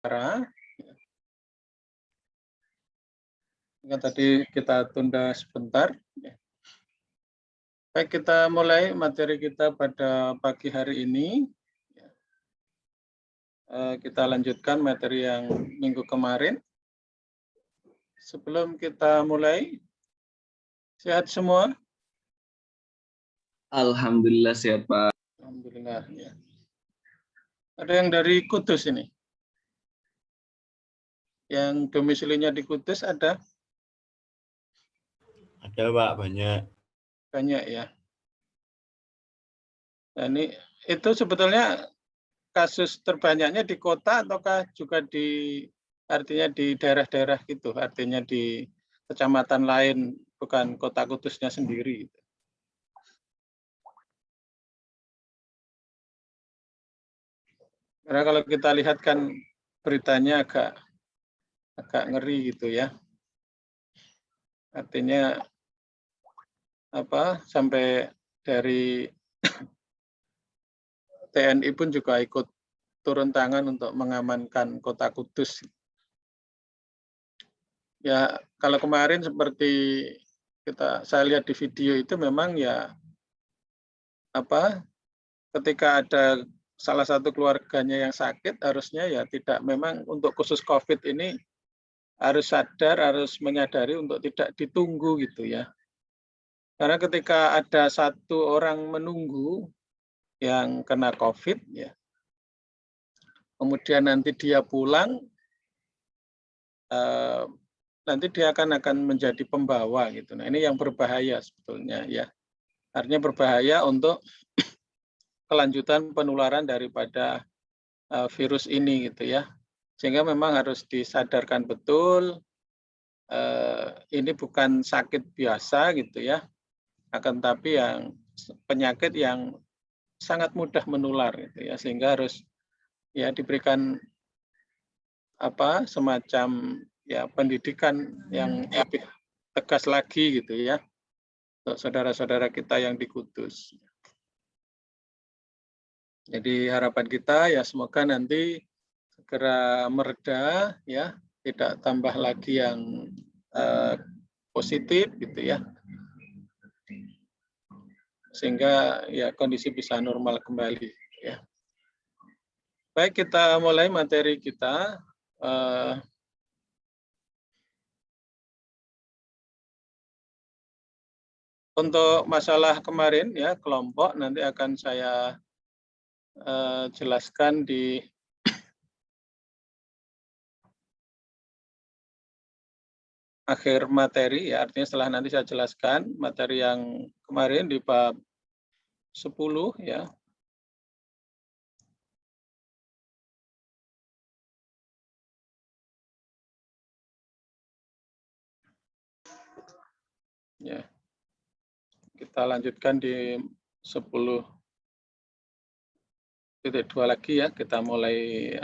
bicara. Yang tadi kita tunda sebentar. Baik, kita mulai materi kita pada pagi hari ini. Kita lanjutkan materi yang minggu kemarin. Sebelum kita mulai, sehat semua? Alhamdulillah sehat, Pak. Alhamdulillah. Ya. Ada yang dari Kudus ini? Yang domisilinya di Kudus ada? Ada, Pak, banyak. Banyak ya. Nah, ini itu sebetulnya kasus terbanyaknya di kota ataukah juga artinya di daerah-daerah gitu, artinya di kecamatan lain, bukan kota Kudusnya sendiri. Karena kalau kita lihat kan beritanya agak ngeri gitu ya. Artinya sampai dari TNI pun juga ikut turun tangan untuk mengamankan kota Kudus. Ya, kalau kemarin seperti saya lihat di video itu memang ya ketika ada salah satu keluarganya yang sakit, harusnya ya tidak, memang untuk khusus COVID ini harus sadar, harus menyadari untuk tidak ditunggu gitu ya. Karena ketika ada satu orang menunggu yang kena COVID ya, kemudian nanti dia pulang, nanti dia akan menjadi pembawa gitu. Nah, ini yang berbahaya sebetulnya ya. Artinya berbahaya untuk kelanjutan penularan daripada virus ini gitu ya. Sehingga memang harus disadarkan betul ini bukan sakit biasa gitu ya. Akan tapi yang penyakit yang sangat mudah menular gitu ya, sehingga harus ya diberikan semacam ya pendidikan yang lebih tegas lagi gitu ya untuk saudara-saudara kita yang di Kudus. Jadi harapan kita ya semoga nanti segera mereda ya, tidak tambah lagi yang positif gitu ya. Sehingga ya kondisi bisa normal kembali ya. Baik, kita mulai materi kita. Untuk masalah kemarin ya kelompok nanti akan saya jelaskan di akhir materi ya, artinya setelah nanti saya jelaskan materi yang kemarin di bab 10 ya. Ya. Kita lanjutkan di 10.2 lagi ya, kita mulai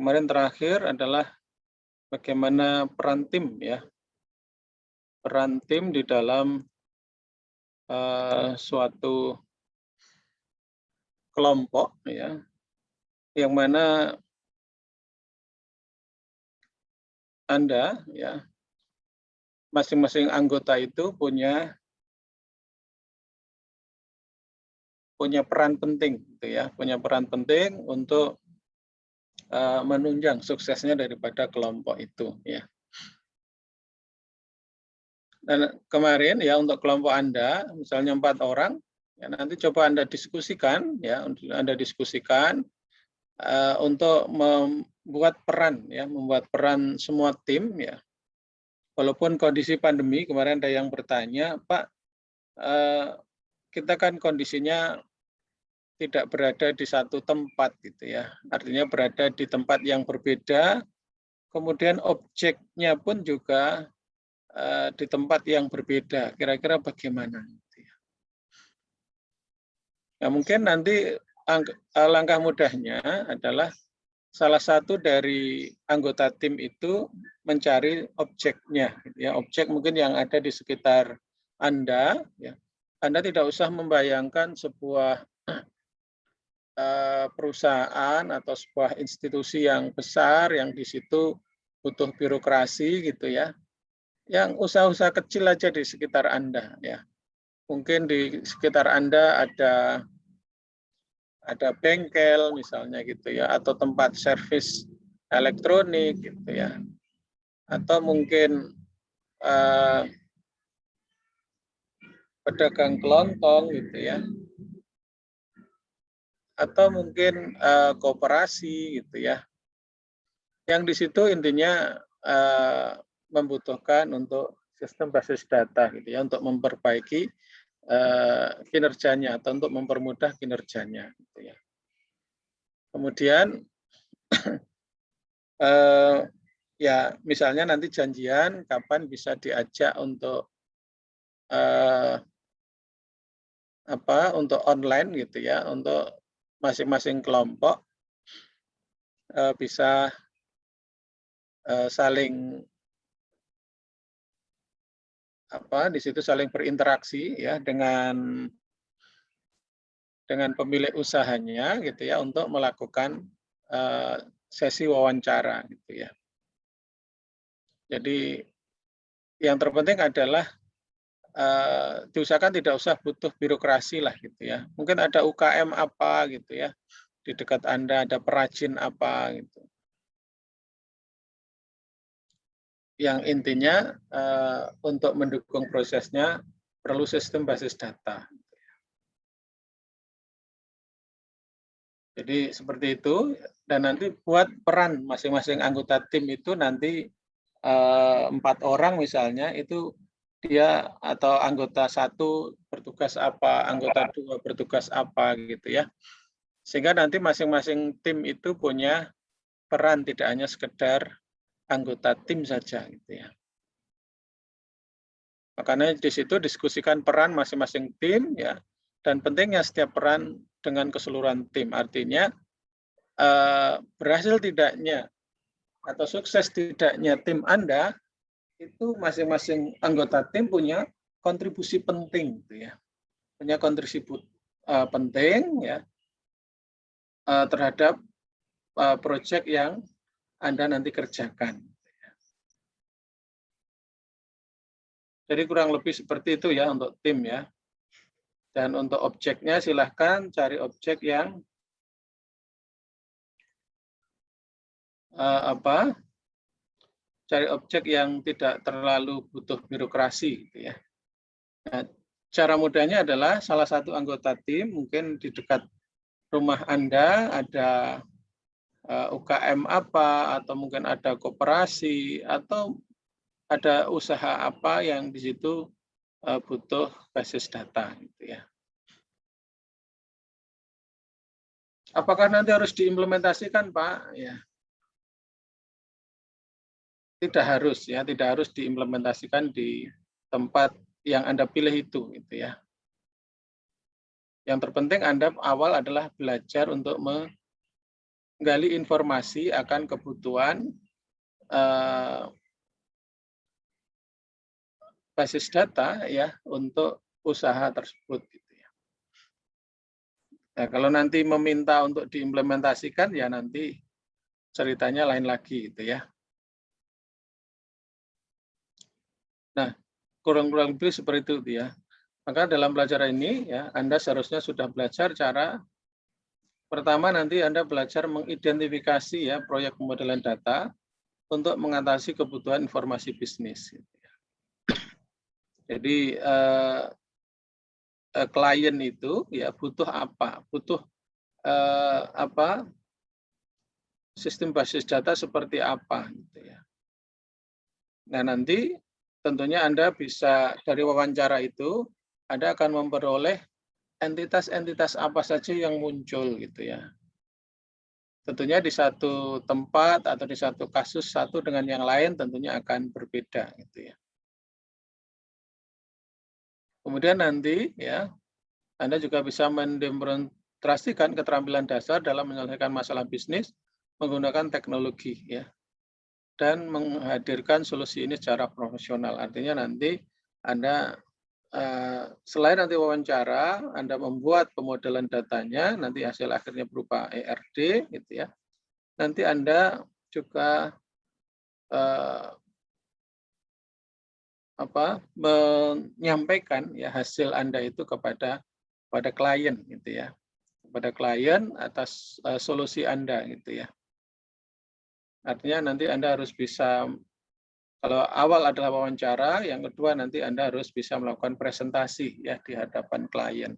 kemarin terakhir adalah bagaimana peran tim ya. Peran tim di dalam suatu kelompok ya, yang mana Anda ya, masing-masing anggota itu punya peran penting gitu ya, punya peran penting untuk menunjang suksesnya daripada kelompok itu ya. Dan kemarin ya untuk kelompok Anda misalnya 4 orang ya, nanti coba Anda diskusikan ya, Anda diskusikan untuk membuat peran semua tim ya. Walaupun kondisi pandemi, kemarin ada yang bertanya, Pak, kita kan kondisinya tidak berada di satu tempat gitu ya. Artinya berada di tempat yang berbeda, kemudian objeknya pun juga di tempat yang berbeda. Kira-kira bagaimana? Ya, mungkin nanti langkah mudahnya adalah salah satu dari anggota tim itu mencari objeknya, ya, objek mungkin yang ada di sekitar Anda. Ya. Anda tidak usah membayangkan sebuah perusahaan atau sebuah institusi yang besar yang di situ butuh birokrasi gitu ya. Yang usaha-usaha kecil aja di sekitar Anda ya. Mungkin di sekitar Anda ada bengkel misalnya gitu ya, atau tempat servis elektronik gitu ya, atau mungkin pedagang kelontong gitu ya, atau mungkin koperasi gitu ya. Yang di situ intinya membutuhkan untuk sistem basis data gitu ya, untuk memperbaiki kinerjanya atau untuk mempermudah kinerjanya gitu ya. Kemudian ya misalnya nanti janjian kapan bisa diajak untuk untuk online gitu ya, untuk masing-masing kelompok bisa saling di situ saling berinteraksi ya dengan pemilik usahanya gitu ya, untuk melakukan sesi wawancara gitu ya. Jadi yang terpenting adalah diusahakan tidak usah butuh birokrasi lah gitu ya. Mungkin ada UKM apa gitu ya di dekat Anda, ada perajin apa gitu. Yang intinya untuk mendukung prosesnya perlu sistem basis data. Jadi seperti itu, dan nanti buat peran masing-masing anggota tim itu nanti 4 orang misalnya, itu dia atau anggota 1 bertugas apa, anggota 2 bertugas apa gitu ya. Sehingga nanti masing-masing tim itu punya peran, tidak hanya sekedar anggota tim saja gitu ya. Makanya di situ diskusikan peran masing-masing tim ya, dan pentingnya setiap peran dengan keseluruhan tim. Artinya berhasil tidaknya atau sukses tidaknya tim Anda itu masing-masing anggota tim punya kontribusi penting gitu ya. Punya kontribusi penting ya terhadap proyek yang Anda nanti kerjakan. Jadi kurang lebih seperti itu ya untuk tim ya. Dan untuk objeknya silahkan cari objek yang cari objek yang tidak terlalu butuh birokrasi gitu ya. Nah, cara mudahnya adalah salah satu anggota tim mungkin di dekat rumah Anda ada UKM apa, atau mungkin ada koperasi, atau ada usaha apa yang di situ butuh basis data gitu ya. Apakah nanti harus diimplementasikan, Pak? Ya. Tidak harus ya, tidak harus diimplementasikan di tempat yang Anda pilih itu gitu ya. Yang terpenting Anda awal adalah belajar untuk menggali informasi akan kebutuhan basis data ya untuk usaha tersebut gitu ya. Nah, kalau nanti meminta untuk diimplementasikan ya nanti ceritanya lain lagi gitu ya. Nah, kurang lebih seperti itu ya. Maka dalam pelajaran ini ya Anda seharusnya sudah belajar cara pertama, nanti Anda belajar mengidentifikasi ya proyek pemodelan data untuk mengatasi kebutuhan informasi bisnis. Jadi klien itu ya butuh apa? Butuh sistem basis data seperti apa gitu ya. Nah, nanti tentunya Anda bisa dari wawancara itu Anda akan memperoleh entitas-entitas apa saja yang muncul gitu ya. Tentunya di satu tempat atau di satu kasus satu dengan yang lain tentunya akan berbeda gitu ya. Kemudian nanti ya Anda juga bisa mendemonstrasikan keterampilan dasar dalam menyelesaikan masalah bisnis menggunakan teknologi ya, dan menghadirkan solusi ini secara profesional. Artinya nanti Anda selain nanti wawancara, Anda membuat pemodelan datanya, nanti hasil akhirnya berupa ERD, gitu ya. Nanti Anda juga menyampaikan ya hasil Anda itu kepada klien, gitu ya, kepada klien atas solusi Anda, gitu ya. Artinya nanti Anda harus bisa, kalau awal adalah wawancara, yang kedua nanti Anda harus bisa melakukan presentasi ya di hadapan klien.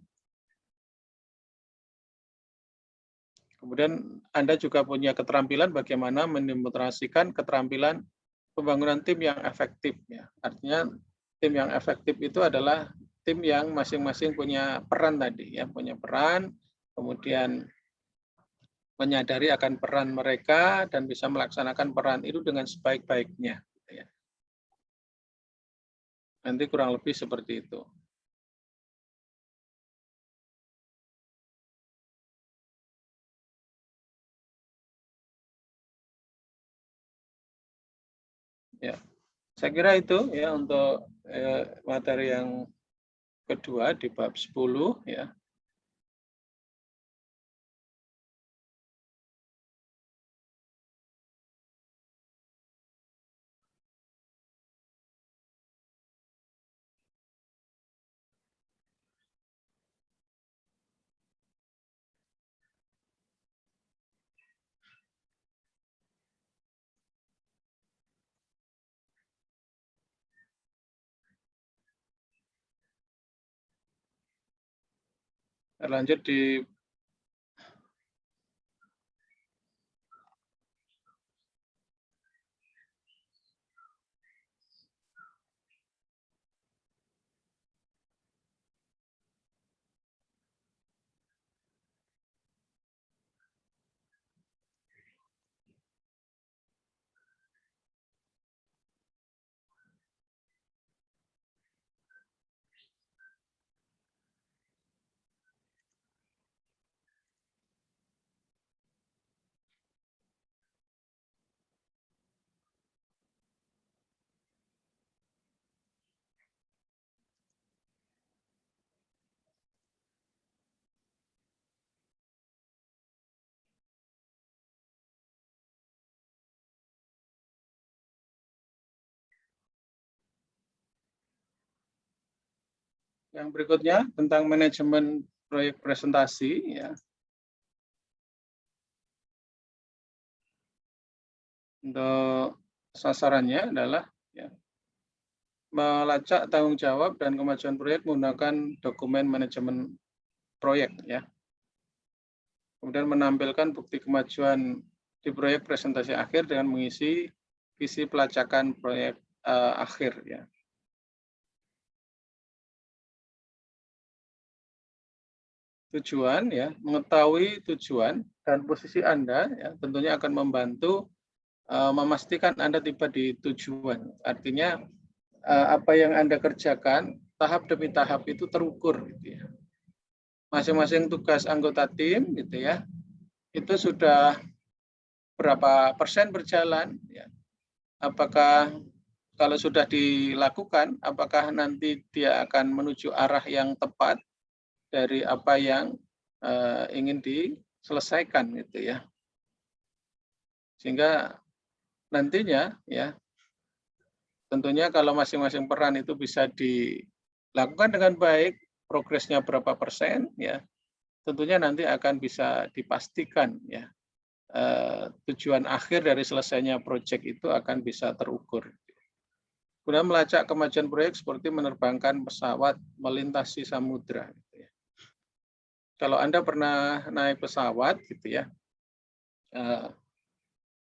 Kemudian Anda juga punya keterampilan bagaimana mendemonstrasikan keterampilan pembangunan tim yang efektif ya. Artinya tim yang efektif itu adalah tim yang masing-masing punya peran tadi ya, punya peran, kemudian menyadari akan peran mereka dan bisa melaksanakan peran itu dengan sebaik-baiknya. Ya. Nanti kurang lebih seperti itu. Ya, saya kira itu ya untuk materi yang kedua di bab 10 ya. Lanjut di yang berikutnya tentang manajemen proyek presentasi ya. Untuk sasarannya adalah ya, melacak tanggung jawab dan kemajuan proyek menggunakan dokumen manajemen proyek ya. Kemudian menampilkan bukti kemajuan di proyek presentasi akhir dengan mengisi visi pelacakan proyek akhir ya. Tujuan ya, mengetahui tujuan dan posisi Anda ya, tentunya akan membantu memastikan Anda tiba di tujuan. Artinya apa yang Anda kerjakan tahap demi tahap itu terukur gitu ya. Masing-masing tugas anggota tim gitu ya, itu sudah berapa persen berjalan ya. Apakah kalau sudah dilakukan, apakah nanti dia akan menuju arah yang tepat dari apa yang ingin diselesaikan gitu ya. Sehingga nantinya ya tentunya kalau masing-masing peran itu bisa dilakukan dengan baik, progresnya berapa persen ya. Tentunya nanti akan bisa dipastikan ya tujuan akhir dari selesainya proyek itu akan bisa terukur. Kemudian melacak kemajuan proyek seperti menerbangkan pesawat melintasi samudra. Gitu ya. Kalau Anda pernah naik pesawat, gitu ya,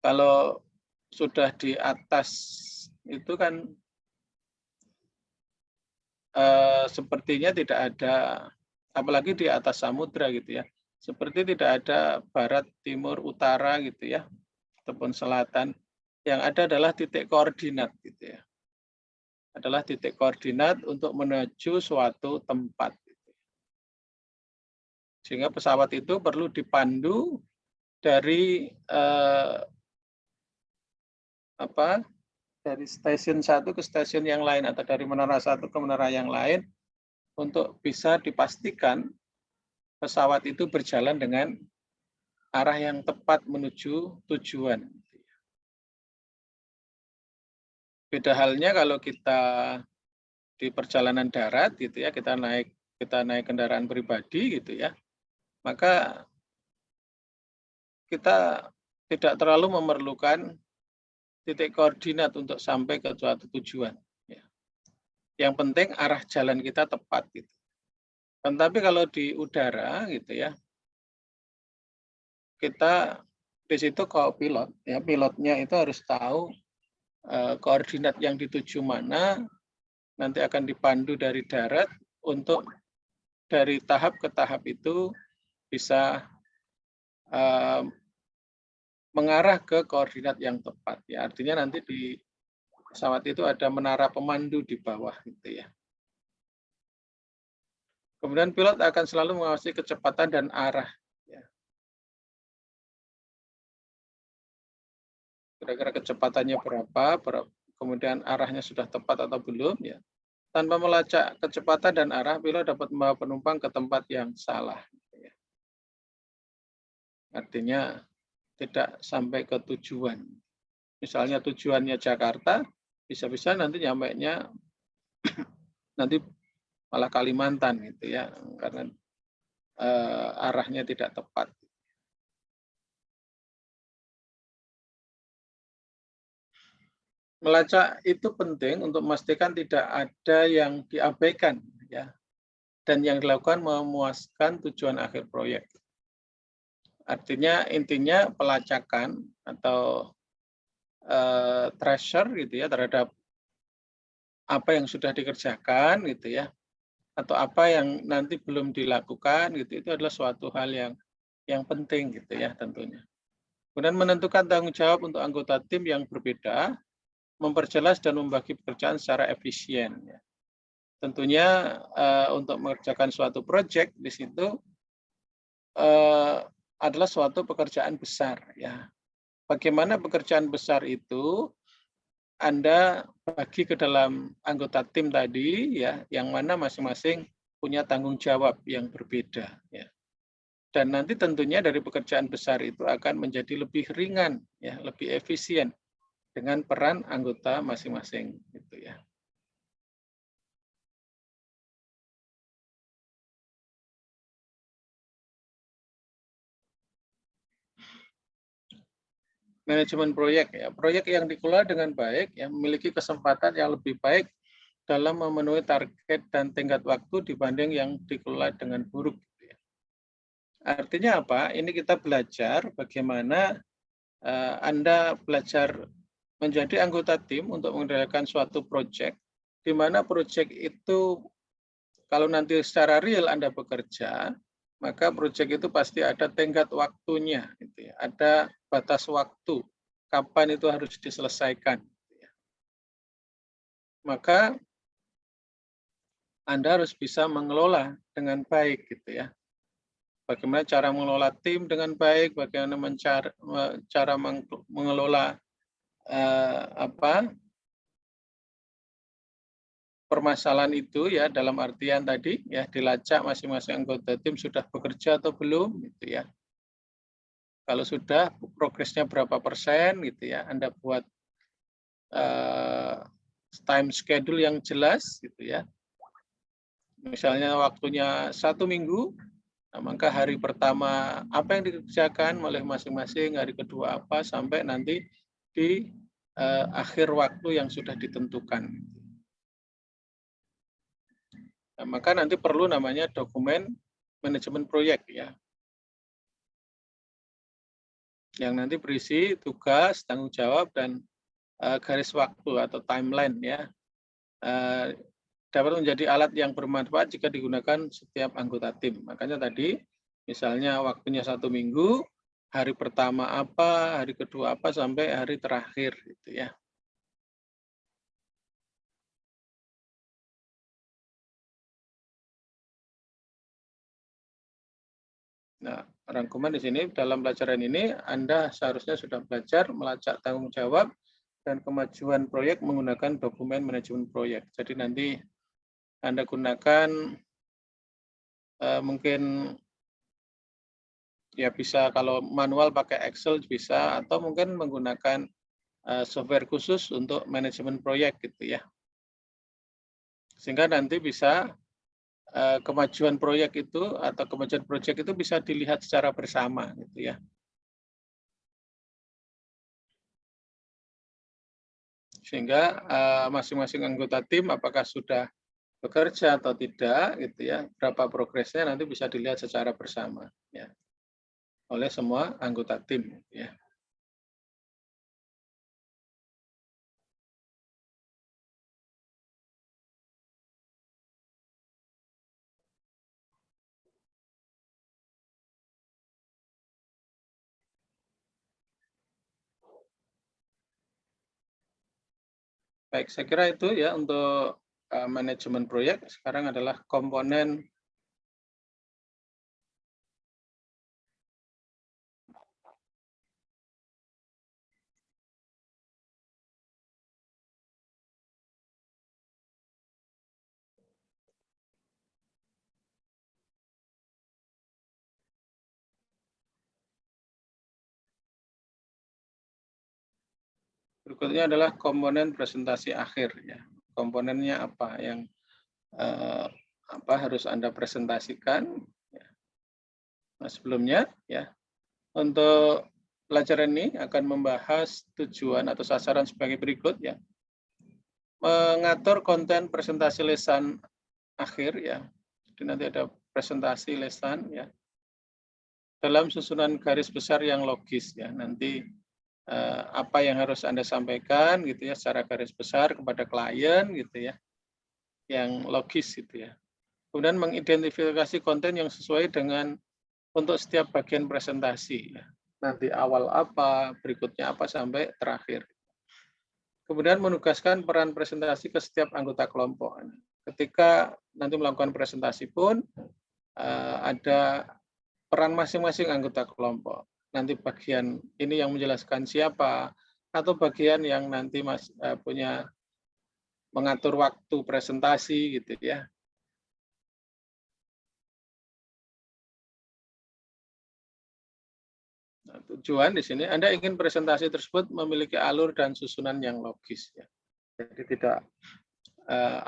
kalau sudah di atas itu kan sepertinya tidak ada, apalagi di atas samudra gitu ya, seperti tidak ada barat, timur, utara gitu ya, ataupun selatan. Yang ada adalah titik koordinat gitu ya. Adalah titik koordinat untuk menuju suatu tempat. Sehingga pesawat itu perlu dipandu dari dari stasiun satu ke stasiun yang lain atau dari menara satu ke menara yang lain untuk bisa dipastikan pesawat itu berjalan dengan arah yang tepat menuju tujuan. Beda halnya kalau kita di perjalanan darat gitu ya, kita naik kendaraan pribadi gitu ya, maka kita tidak terlalu memerlukan titik koordinat untuk sampai ke suatu tujuan. Ya. Yang penting arah jalan kita tepat gitu. Tetapi kalau di udara gitu ya, kita di situ kalau pilot ya, pilotnya itu harus tahu koordinat yang dituju mana, nanti akan dipandu dari darat untuk dari tahap ke tahap itu bisa mengarah ke koordinat yang tepat. Ya, artinya nanti di pesawat itu ada menara pemandu di bawah gitu ya. Kemudian pilot akan selalu mengawasi kecepatan dan arah. Ya. Kira-kira kecepatannya berapa, kemudian arahnya sudah tepat atau belum. Ya. Tanpa melacak kecepatan dan arah, pilot dapat membawa penumpang ke tempat yang salah. Gitu ya. Artinya tidak sampai ke tujuan. Misalnya tujuannya Jakarta, bisa-bisa nanti nyampainya nanti malah Kalimantan gitu ya, karena arahnya tidak tepat. Melacak itu penting untuk memastikan tidak ada yang diabaikan ya, dan yang dilakukan memuaskan tujuan akhir proyek. Artinya intinya pelacakan atau tracer gitu ya terhadap apa yang sudah dikerjakan gitu ya, atau apa yang nanti belum dilakukan gitu, itu adalah suatu hal yang penting gitu ya tentunya. Kemudian menentukan tanggung jawab untuk anggota tim yang berbeda, memperjelas dan membagi pekerjaan secara efisien. Ya. Tentunya untuk mengerjakan suatu proyek di situ adalah suatu pekerjaan besar. Ya. Bagaimana pekerjaan besar itu Anda bagi ke dalam anggota tim tadi, ya, yang mana masing-masing punya tanggung jawab yang berbeda. Ya. Dan nanti tentunya dari pekerjaan besar itu akan menjadi lebih ringan, ya, lebih efisien dengan peran anggota masing-masing, gitu ya. Manajemen proyek, ya, proyek yang dikelola dengan baik, ya, memiliki kesempatan yang lebih baik dalam memenuhi target dan tenggat waktu dibanding yang dikelola dengan buruk. Gitu ya. Artinya apa? Ini kita belajar bagaimana Anda belajar menjadi anggota tim untuk mengendalikan suatu proyek, di mana proyek itu kalau nanti secara real Anda bekerja, maka proyek itu pasti ada tenggat waktunya, gitu ya. Ada batas waktu kapan itu harus diselesaikan. Gitu ya. Maka Anda harus bisa mengelola dengan baik, gitu ya. Bagaimana cara mengelola tim dengan baik, bagaimana cara mengelola permasalahan itu ya dalam artian tadi ya dilacak masing-masing anggota tim sudah bekerja atau belum gitu ya. Kalau sudah progresnya berapa persen gitu ya, Anda buat time schedule yang jelas gitu ya. Misalnya waktunya 1 minggu, nah, maka hari pertama apa yang dikerjakan oleh masing-masing, hari kedua apa sampai nanti di akhir waktu yang sudah ditentukan. Nah, maka nanti perlu namanya dokumen manajemen proyek ya. Yang nanti berisi tugas, tanggung jawab, dan garis waktu atau timeline ya. Dapat menjadi alat yang bermanfaat jika digunakan setiap anggota tim. Makanya tadi misalnya waktunya 1 minggu, hari pertama apa, hari kedua apa, sampai hari terakhir gitu ya. Nah, rangkuman di sini dalam pelajaran ini Anda seharusnya sudah belajar melacak tanggung jawab dan kemajuan proyek menggunakan dokumen manajemen proyek. Jadi nanti Anda gunakan mungkin ya bisa kalau manual pakai Excel bisa, atau mungkin menggunakan software khusus untuk manajemen proyek gitu ya. Sehingga nanti bisa kemajuan proyek itu atau kemajuan proyek itu bisa dilihat secara bersama gitu ya. Sehingga masing-masing anggota tim apakah sudah bekerja atau tidak gitu ya, berapa progresnya nanti bisa dilihat secara bersama ya oleh semua anggota tim ya. Baik, saya kira itu ya untuk manajemen proyek. Sekarang adalah komponen berikutnya adalah komponen presentasi akhir ya. Komponennya apa yang harus Anda presentasikan. Nah, sebelumnya ya untuk pelajaran ini akan membahas tujuan atau sasaran sebagai berikut ya. Mengatur konten presentasi lesan akhir ya. Jadi nanti ada presentasi lesan ya. Dalam susunan garis besar yang logis ya. Nanti apa yang harus Anda sampaikan gitu ya secara garis besar kepada klien gitu ya. Yang logis gitu ya. Kemudian mengidentifikasi konten yang sesuai dengan untuk setiap bagian presentasi ya. Nanti awal apa, berikutnya apa sampai terakhir. Kemudian menugaskan peran presentasi ke setiap anggota kelompok. Ketika nanti melakukan presentasi pun ada peran masing-masing anggota kelompok. Nanti bagian ini yang menjelaskan siapa, atau bagian yang nanti punya mengatur waktu presentasi gitu ya. Nah, tujuan di sini Anda ingin presentasi tersebut memiliki alur dan susunan yang logis ya. Jadi tidak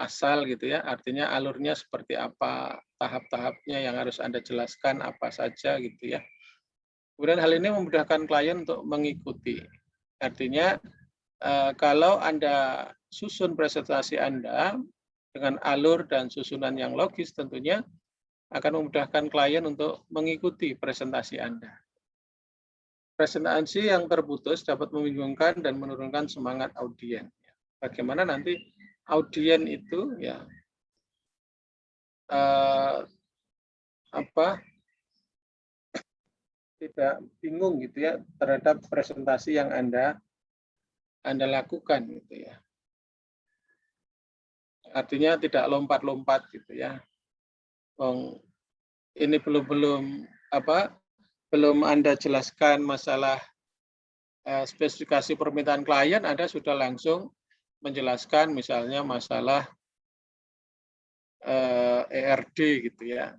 asal gitu ya, artinya alurnya seperti apa, tahap-tahapnya yang harus Anda jelaskan apa saja gitu ya. Kemudian hal ini memudahkan klien untuk mengikuti. Artinya kalau Anda susun presentasi Anda dengan alur dan susunan yang logis tentunya akan memudahkan klien untuk mengikuti presentasi Anda. Presentasi yang terputus dapat membingungkan dan menurunkan semangat audien. Bagaimana nanti audien itu ya tidak bingung gitu ya terhadap presentasi yang Anda lakukan gitu ya. Artinya tidak lompat-lompat gitu ya. Ini belum Anda jelaskan masalah spesifikasi permintaan klien, Anda sudah langsung menjelaskan misalnya masalah ERD gitu ya.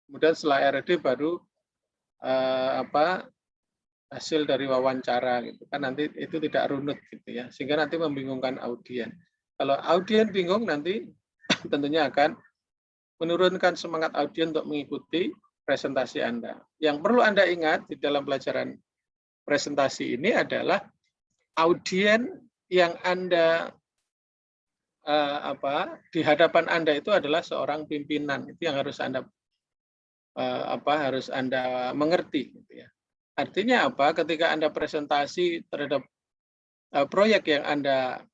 Kemudian setelah ERD baru hasil dari wawancara gitu kan, nanti itu tidak runut gitu ya, sehingga nanti membingungkan audien. Kalau audien bingung nanti tentunya akan menurunkan semangat audien untuk mengikuti presentasi Anda. Yang perlu Anda ingat di dalam pelajaran presentasi ini adalah audien yang Anda di hadapan Anda itu adalah seorang pimpinan. Itu yang harus Anda mengerti gitu ya. Artinya apa? Ketika Anda presentasi terhadap proyek yang Anda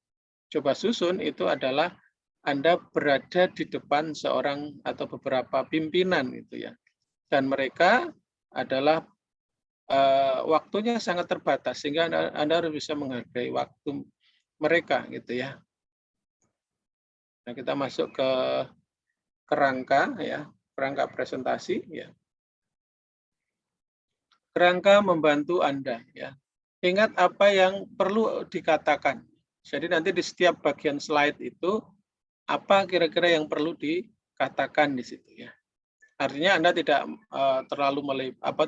coba susun, itu adalah Anda berada di depan seorang atau beberapa pimpinan gitu ya. Dan mereka adalah waktunya sangat terbatas, sehingga Anda harus bisa menghargai waktu mereka gitu ya. Nah, kita masuk ke kerangka ya, kerangka presentasi ya. kerangka membantu Anda ya. Ingat apa yang perlu dikatakan. Jadi nanti di setiap bagian slide itu apa kira-kira yang perlu dikatakan di situ ya. Artinya Anda tidak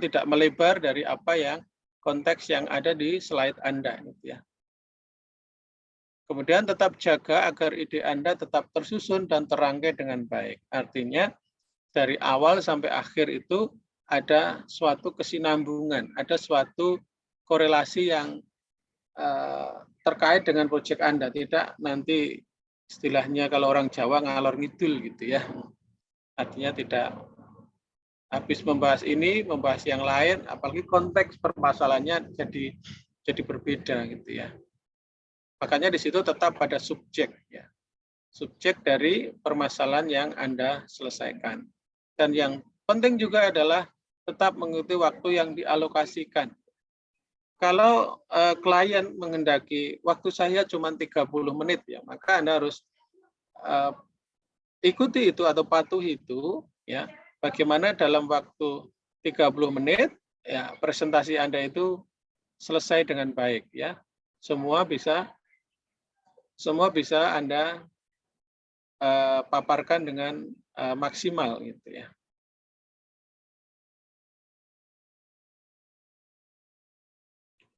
tidak melebar dari apa yang konteks yang ada di slide Anda gitu ya. Kemudian tetap jaga agar ide Anda tetap tersusun dan terangkai dengan baik. Artinya dari awal sampai akhir itu ada suatu kesinambungan, ada suatu korelasi yang terkait dengan proyek Anda, tidak nanti istilahnya kalau orang Jawa ngalor ngidul gitu ya. Artinya tidak habis membahas ini, membahas yang lain, apalagi konteks permasalahannya jadi berbeda gitu ya. Makanya di situ tetap pada subjek ya. Subjek dari permasalahan yang Anda selesaikan. Dan yang penting juga adalah tetap mengikuti waktu yang dialokasikan. Kalau klien menghendaki waktu saya cuma 30 menit ya, maka Anda harus ikuti itu atau patuhi itu ya. Bagaimana dalam waktu 30 menit ya presentasi Anda itu selesai dengan baik ya. Semua bisa Anda paparkan dengan maksimal gitu ya.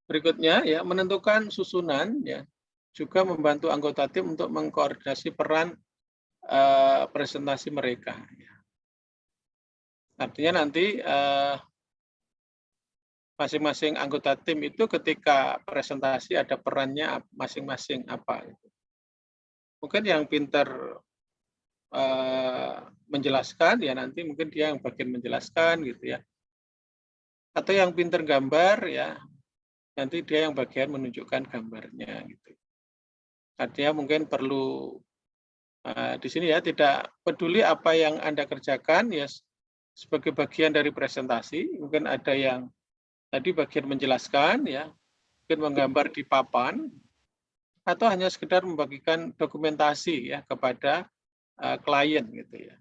Berikutnya ya menentukan susunan ya juga membantu anggota tim untuk mengkoordinasi peran presentasi mereka. Ya. Artinya nanti masing-masing anggota tim itu ketika presentasi ada perannya masing-masing apa. Gitu. Mungkin yang pintar menjelaskan ya nanti mungkin dia yang bagian menjelaskan gitu ya. Atau yang pintar gambar ya nanti dia yang bagian menunjukkan gambarnya gitu. Artinya mungkin perlu di sini ya tidak peduli apa yang Anda kerjakan ya sebagai bagian dari presentasi, mungkin ada yang tadi bagian menjelaskan ya, mungkin menggambar di papan atau hanya sekedar membagikan dokumentasi ya kepada klien gitu ya.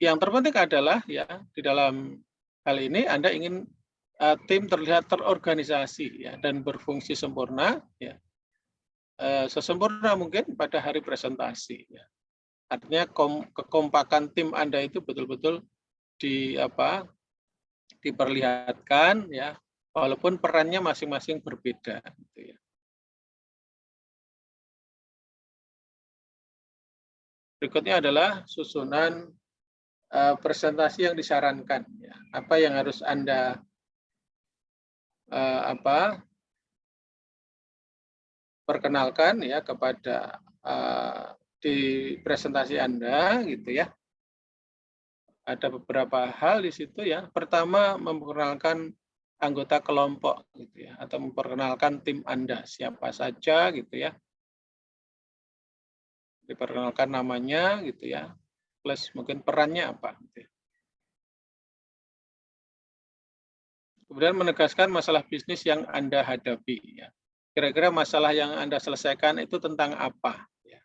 Yang terpenting adalah ya di dalam hal ini Anda ingin tim terlihat terorganisasi ya dan berfungsi sempurna ya. Sesempurna mungkin pada hari presentasi ya. Artinya kekompakan tim Anda itu betul-betul diperlihatkan ya walaupun perannya masing-masing berbeda gitu ya. Berikutnya adalah susunan presentasi yang disarankan ya. Apa yang harus Anda perkenalkan ya kepada di presentasi Anda gitu ya. Ada beberapa hal di situ ya. Pertama memperkenalkan anggota kelompok gitu ya atau memperkenalkan tim Anda siapa saja gitu ya. Diperkenalkan namanya gitu ya. Plus mungkin perannya apa gitu ya. Kemudian menegaskan masalah bisnis yang Anda hadapi ya. Kira-kira masalah yang Anda selesaikan itu tentang apa ya.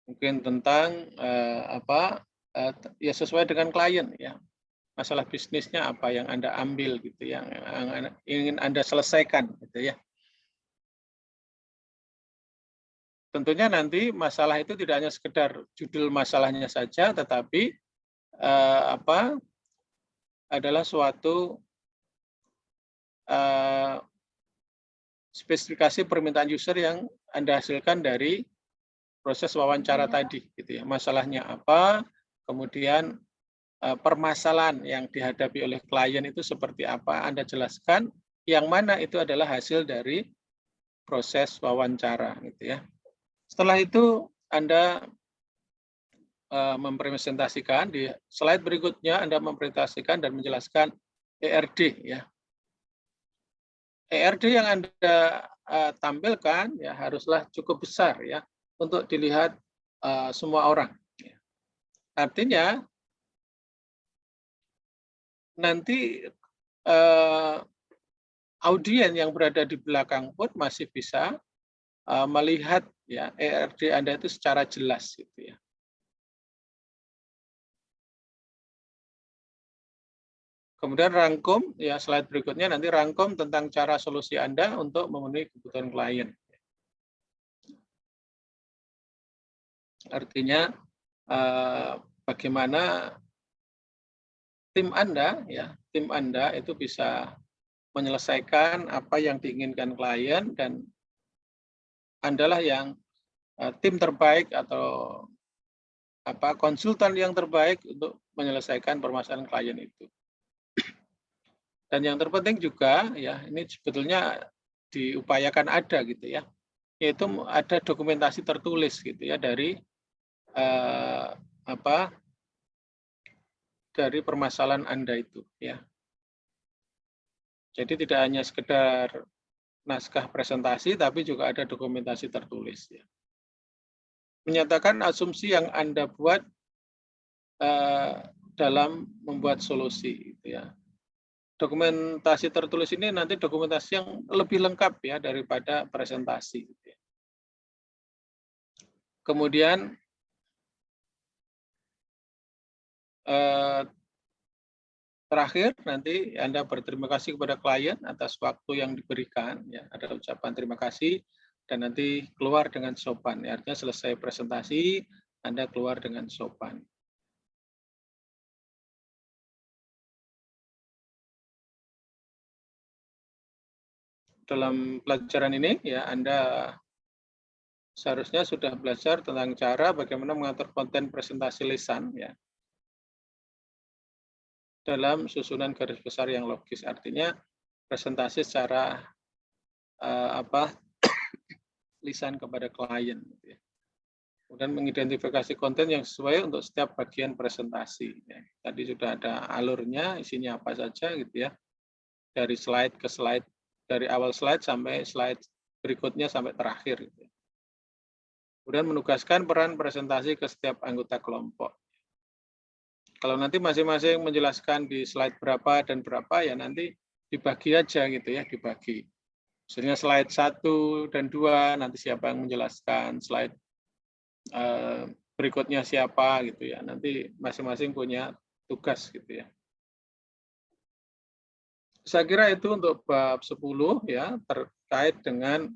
Mungkin tentang ya sesuai dengan klien ya. Masalah bisnisnya apa yang Anda ambil gitu yang ingin Anda selesaikan gitu ya. Tentunya nanti masalah itu tidak hanya sekedar judul masalahnya saja, tetapi adalah suatu spesifikasi permintaan user yang Anda hasilkan dari proses wawancara tadi, gitu ya. Masalahnya apa, kemudian permasalahan yang dihadapi oleh klien itu seperti apa, Anda jelaskan, yang mana itu adalah hasil dari proses wawancara, gitu ya. Setelah itu Anda mempresentasikan di slide berikutnya Anda mempresentasikan dan menjelaskan ERD ya. ERD yang Anda tampilkan ya haruslah cukup besar ya untuk dilihat semua orang. Artinya nanti audien yang berada di belakang pun masih bisa melihat ya ERD Anda itu secara jelas gitu ya. Kemudian rangkum, ya slide berikutnya nanti rangkum tentang cara solusi Anda untuk memenuhi kebutuhan klien. Artinya bagaimana tim Anda itu bisa menyelesaikan apa yang diinginkan klien, dan Andalah yang tim terbaik atau konsultan yang terbaik untuk menyelesaikan permasalahan klien itu. Dan yang terpenting juga ya, ini sebetulnya diupayakan ada gitu ya, yaitu ada dokumentasi tertulis gitu ya dari dari permasalahan Anda itu ya. Jadi tidak hanya sekedar naskah presentasi, tapi juga ada dokumentasi tertulis ya. Menyatakan asumsi yang Anda buat dalam membuat solusi gitu ya. Dokumentasi tertulis ini nanti dokumentasi yang lebih lengkap ya daripada presentasi. Kemudian terakhir nanti Anda berterima kasih kepada klien atas waktu yang diberikan. Ya, ada ucapan terima kasih dan nanti keluar dengan sopan. Ya, artinya selesai presentasi Anda keluar dengan sopan. Dalam pelajaran ini ya Anda seharusnya sudah belajar tentang cara bagaimana mengatur konten presentasi lisan ya dalam susunan garis besar yang logis. Artinya presentasi secara lisan kepada klien. Gitu ya. Kemudian mengidentifikasi konten yang sesuai untuk setiap bagian presentasi. Ya. Tadi sudah ada alurnya, isinya apa saja gitu ya. Dari slide ke slide, dari awal slide sampai slide berikutnya sampai terakhir. Gitu. Kemudian menugaskan peran presentasi ke setiap anggota kelompok. Kalau nanti masing-masing menjelaskan di slide berapa dan berapa, ya nanti dibagi aja gitu ya, dibagi. Misalnya slide 1 dan 2, nanti siapa yang menjelaskan, slide berikutnya siapa gitu ya. Nanti masing-masing punya tugas gitu ya. Saya kira itu untuk bab 10 ya, terkait dengan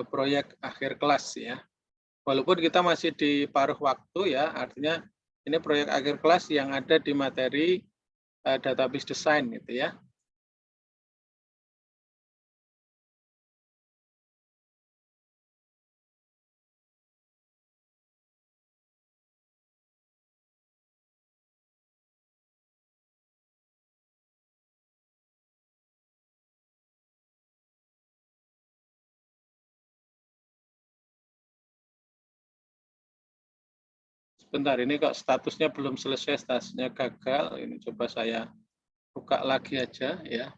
proyek akhir kelas ya. Walaupun kita masih di paruh waktu ya, artinya ini proyek akhir kelas yang ada di materi database design gitu ya. Sebentar, ini kok statusnya belum selesai, statusnya gagal. Ini coba saya buka lagi aja ya.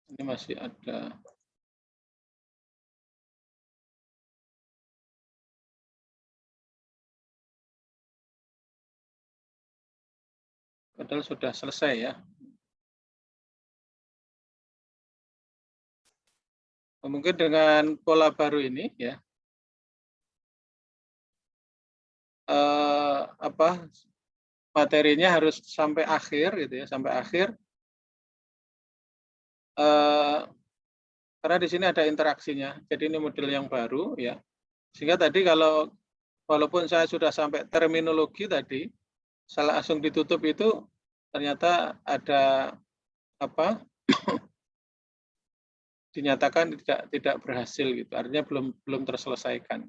Ini masih ada. Padahal sudah selesai ya. Mungkin dengan pola baru ini ya, materinya harus sampai akhir gitu ya, sampai akhir. Karena di sini ada interaksinya. Jadi ini model yang baru ya. Sehingga tadi kalau walaupun saya sudah sampai terminologi tadi, salah langsung ditutup itu ternyata ada dinyatakan tidak berhasil gitu. Artinya belum terselesaikan.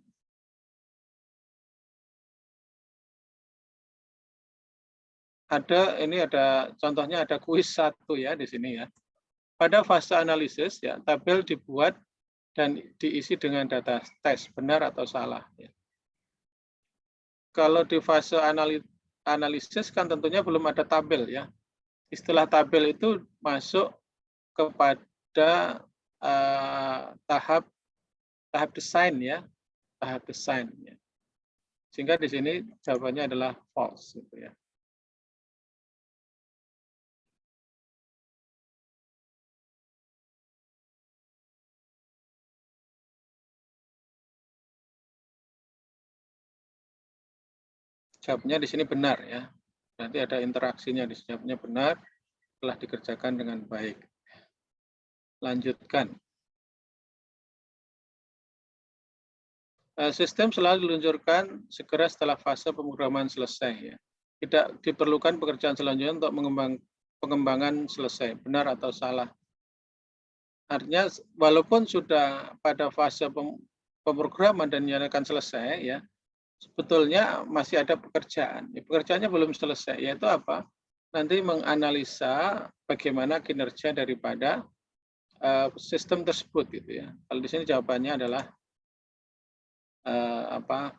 Ini ada contohnya, ada kuis 1 ya di sini ya. Pada fase analisis ya, tabel dibuat dan diisi dengan data tes benar atau salah ya. Kalau di fase analisis kan tentunya belum ada tabel ya. Istilah tabel itu masuk kepada tahap desain ya, tahap desain ya. Sehingga di sini jawabannya adalah false gitu ya. Jawabnya di sini benar ya. Berarti ada interaksinya, jawabnya benar, telah dikerjakan dengan baik. Lanjutkan. Sistem selalu diluncurkan segera setelah fase pemrograman selesai. Ya. Tidak diperlukan pekerjaan selanjutnya untuk pengembangan selesai. Benar atau salah? Artinya walaupun sudah pada fase pemrograman dan dinyatakan selesai, ya sebetulnya masih ada pekerjaan. Ya, pekerjaannya belum selesai. Yaitu apa? Nanti menganalisa bagaimana kinerja daripada sistem tersebut, gitu ya. Kalau di sini jawabannya adalah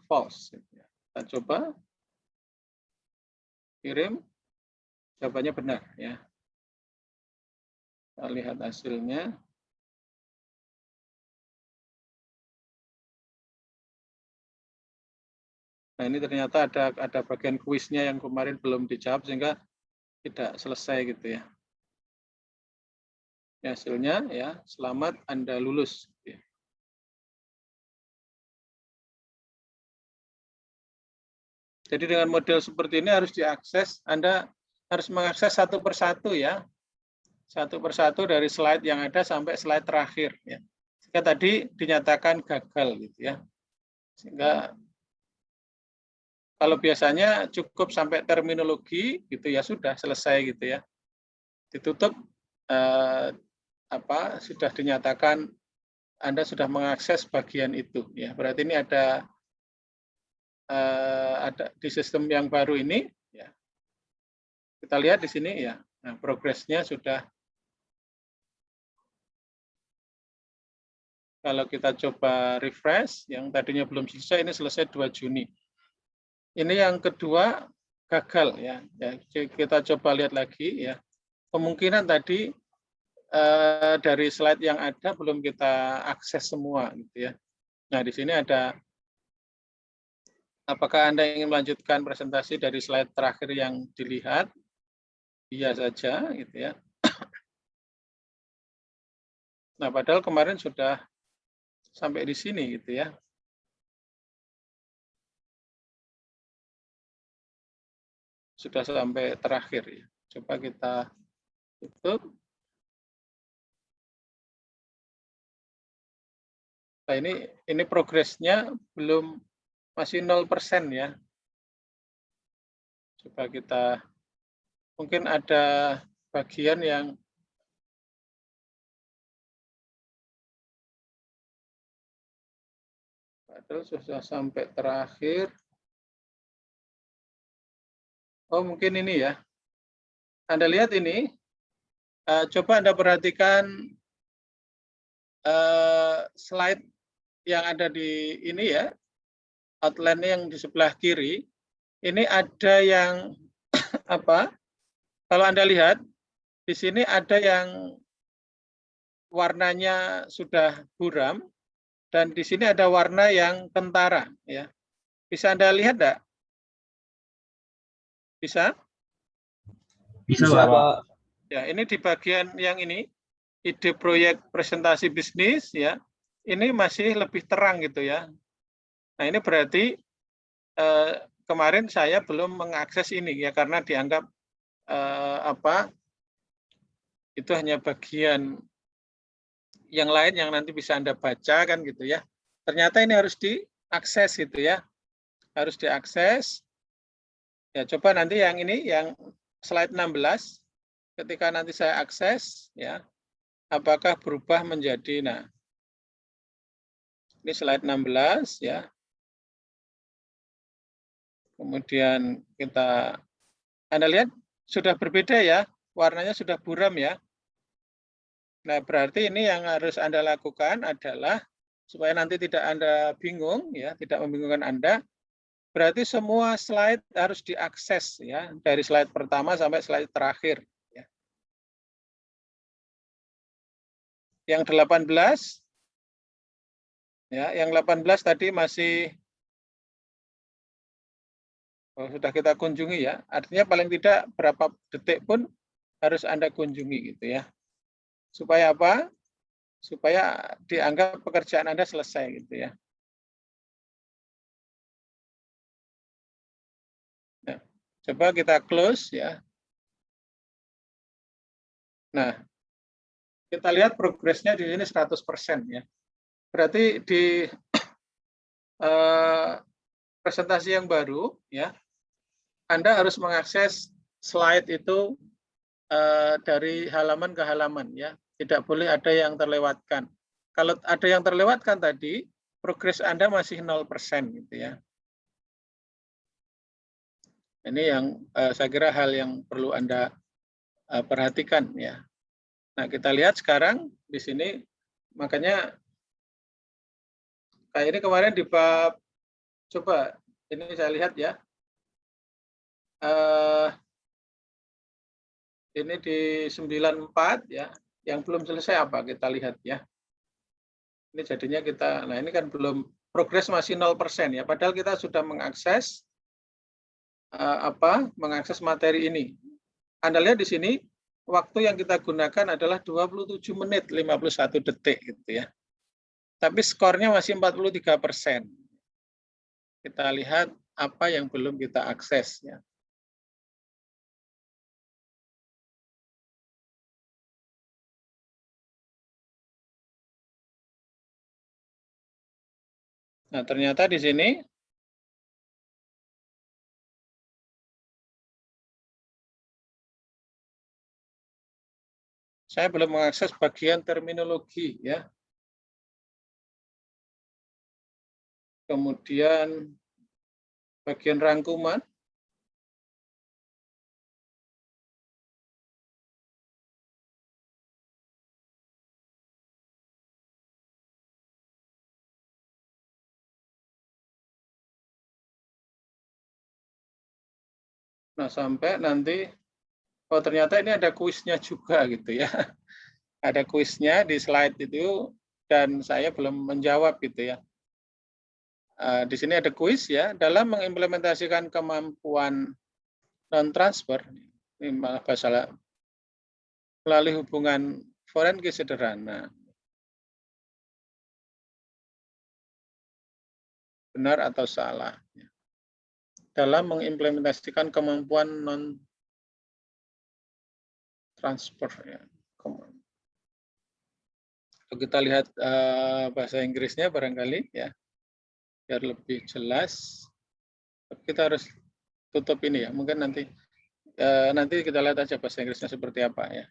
false. Kita coba kirim, jawabannya benar ya. Kita lihat hasilnya. Nah ini ternyata ada bagian kuisnya yang kemarin belum dijawab sehingga tidak selesai gitu ya. Hasilnya ya selamat Anda lulus. Jadi dengan model seperti ini harus diakses, Anda harus mengakses satu persatu ya. Satu persatu dari slide yang ada sampai slide terakhir ya. Sehingga tadi dinyatakan gagal gitu ya. Sehingga kalau biasanya cukup sampai terminologi gitu ya sudah selesai gitu ya. Ditutup sudah dinyatakan Anda sudah mengakses bagian itu ya. Berarti ini ada di sistem yang baru ini ya. Kita lihat di sini ya. Nah, progresnya sudah, kalau kita coba refresh, yang tadinya belum selesai, ini selesai 2 Juni. Ini yang kedua gagal ya. Kita coba lihat lagi ya. Kemungkinan tadi dari slide yang ada belum kita akses semua gitu ya. Nah, di sini ada, apakah Anda ingin melanjutkan presentasi dari slide terakhir yang dilihat? Iya saja gitu ya. Nah, padahal kemarin sudah sampai di sini gitu ya. Sudah sampai terakhir ya. Coba kita tutup. Nah, ini progresnya belum, masih 0% ya. Coba kita, mungkin ada bagian yang padahal sudah sampai terakhir. Oh, mungkin ini ya. Anda lihat ini, coba Anda perhatikan slide yang ada di ini ya, outline yang di sebelah kiri. Ini ada yang kalau Anda lihat di sini ada yang warnanya sudah buram dan di sini ada warna yang kentara ya. Bisa Anda lihat enggak? Bisa? Bisa, Pak. Ya, ini di bagian yang ini, ide proyek presentasi bisnis ya. Ini masih lebih terang gitu ya. Nah, ini berarti kemarin saya belum mengakses ini ya karena dianggap itu hanya bagian yang lain yang nanti bisa Anda baca kan gitu ya. Ternyata ini harus diakses gitu ya. Harus diakses. Ya, coba nanti yang ini, yang slide 16, ketika nanti saya akses, ya, apakah berubah menjadi, nah, ini slide 16, ya. Kemudian Anda lihat sudah berbeda ya, warnanya sudah buram ya. Nah, berarti ini yang harus Anda lakukan adalah, supaya nanti tidak Anda bingung, ya, tidak membingungkan Anda, berarti semua slide harus diakses ya, dari slide pertama sampai slide terakhir. Ya. Yang 18, ya, yang 18 tadi masih sudah kita kunjungi ya. Artinya paling tidak berapa detik pun harus Anda kunjungi gitu ya. Supaya apa? Supaya dianggap pekerjaan Anda selesai gitu ya. Coba kita close ya. Nah, kita lihat progresnya di sini 100% ya. Berarti di presentasi yang baru ya, Anda harus mengakses slide itu dari halaman ke halaman ya. Tidak boleh ada yang terlewatkan. Kalau ada yang terlewatkan tadi, progres Anda masih 0% gitu ya. Ini yang saya kira hal yang perlu Anda perhatikan ya. Nah, kita lihat sekarang di sini, makanya kayak ini kemarin di bab, coba ini saya lihat ya. Ini di 94 ya, yang belum selesai apa kita lihat ya. Ini jadinya kita, nah ini kan belum, progres masih 0% ya, padahal kita sudah mengakses mengakses materi ini. Anda lihat di sini waktu yang kita gunakan adalah 27 menit 51 detik gitu ya. Tapi skornya masih 43%. Kita lihat apa yang belum kita akses ya. Nah, ternyata di sini saya belum mengakses bagian terminologi ya. Kemudian bagian rangkuman. Nah, sampai nanti, oh ternyata ini ada kuisnya juga gitu ya. Ada kuisnya di slide itu, dan saya belum menjawab gitu ya. Di sini ada kuis ya, dalam mengimplementasikan kemampuan non-transfer, ini malah bahasa melalui hubungan foreign key sederhana. Benar atau salah. Dalam mengimplementasikan kemampuan non-transfer ya. Kita lihat bahasa Inggrisnya barangkali ya, biar lebih jelas. Kita harus tutup ini ya, mungkin nanti kita lihat aja bahasa Inggrisnya seperti apa ya.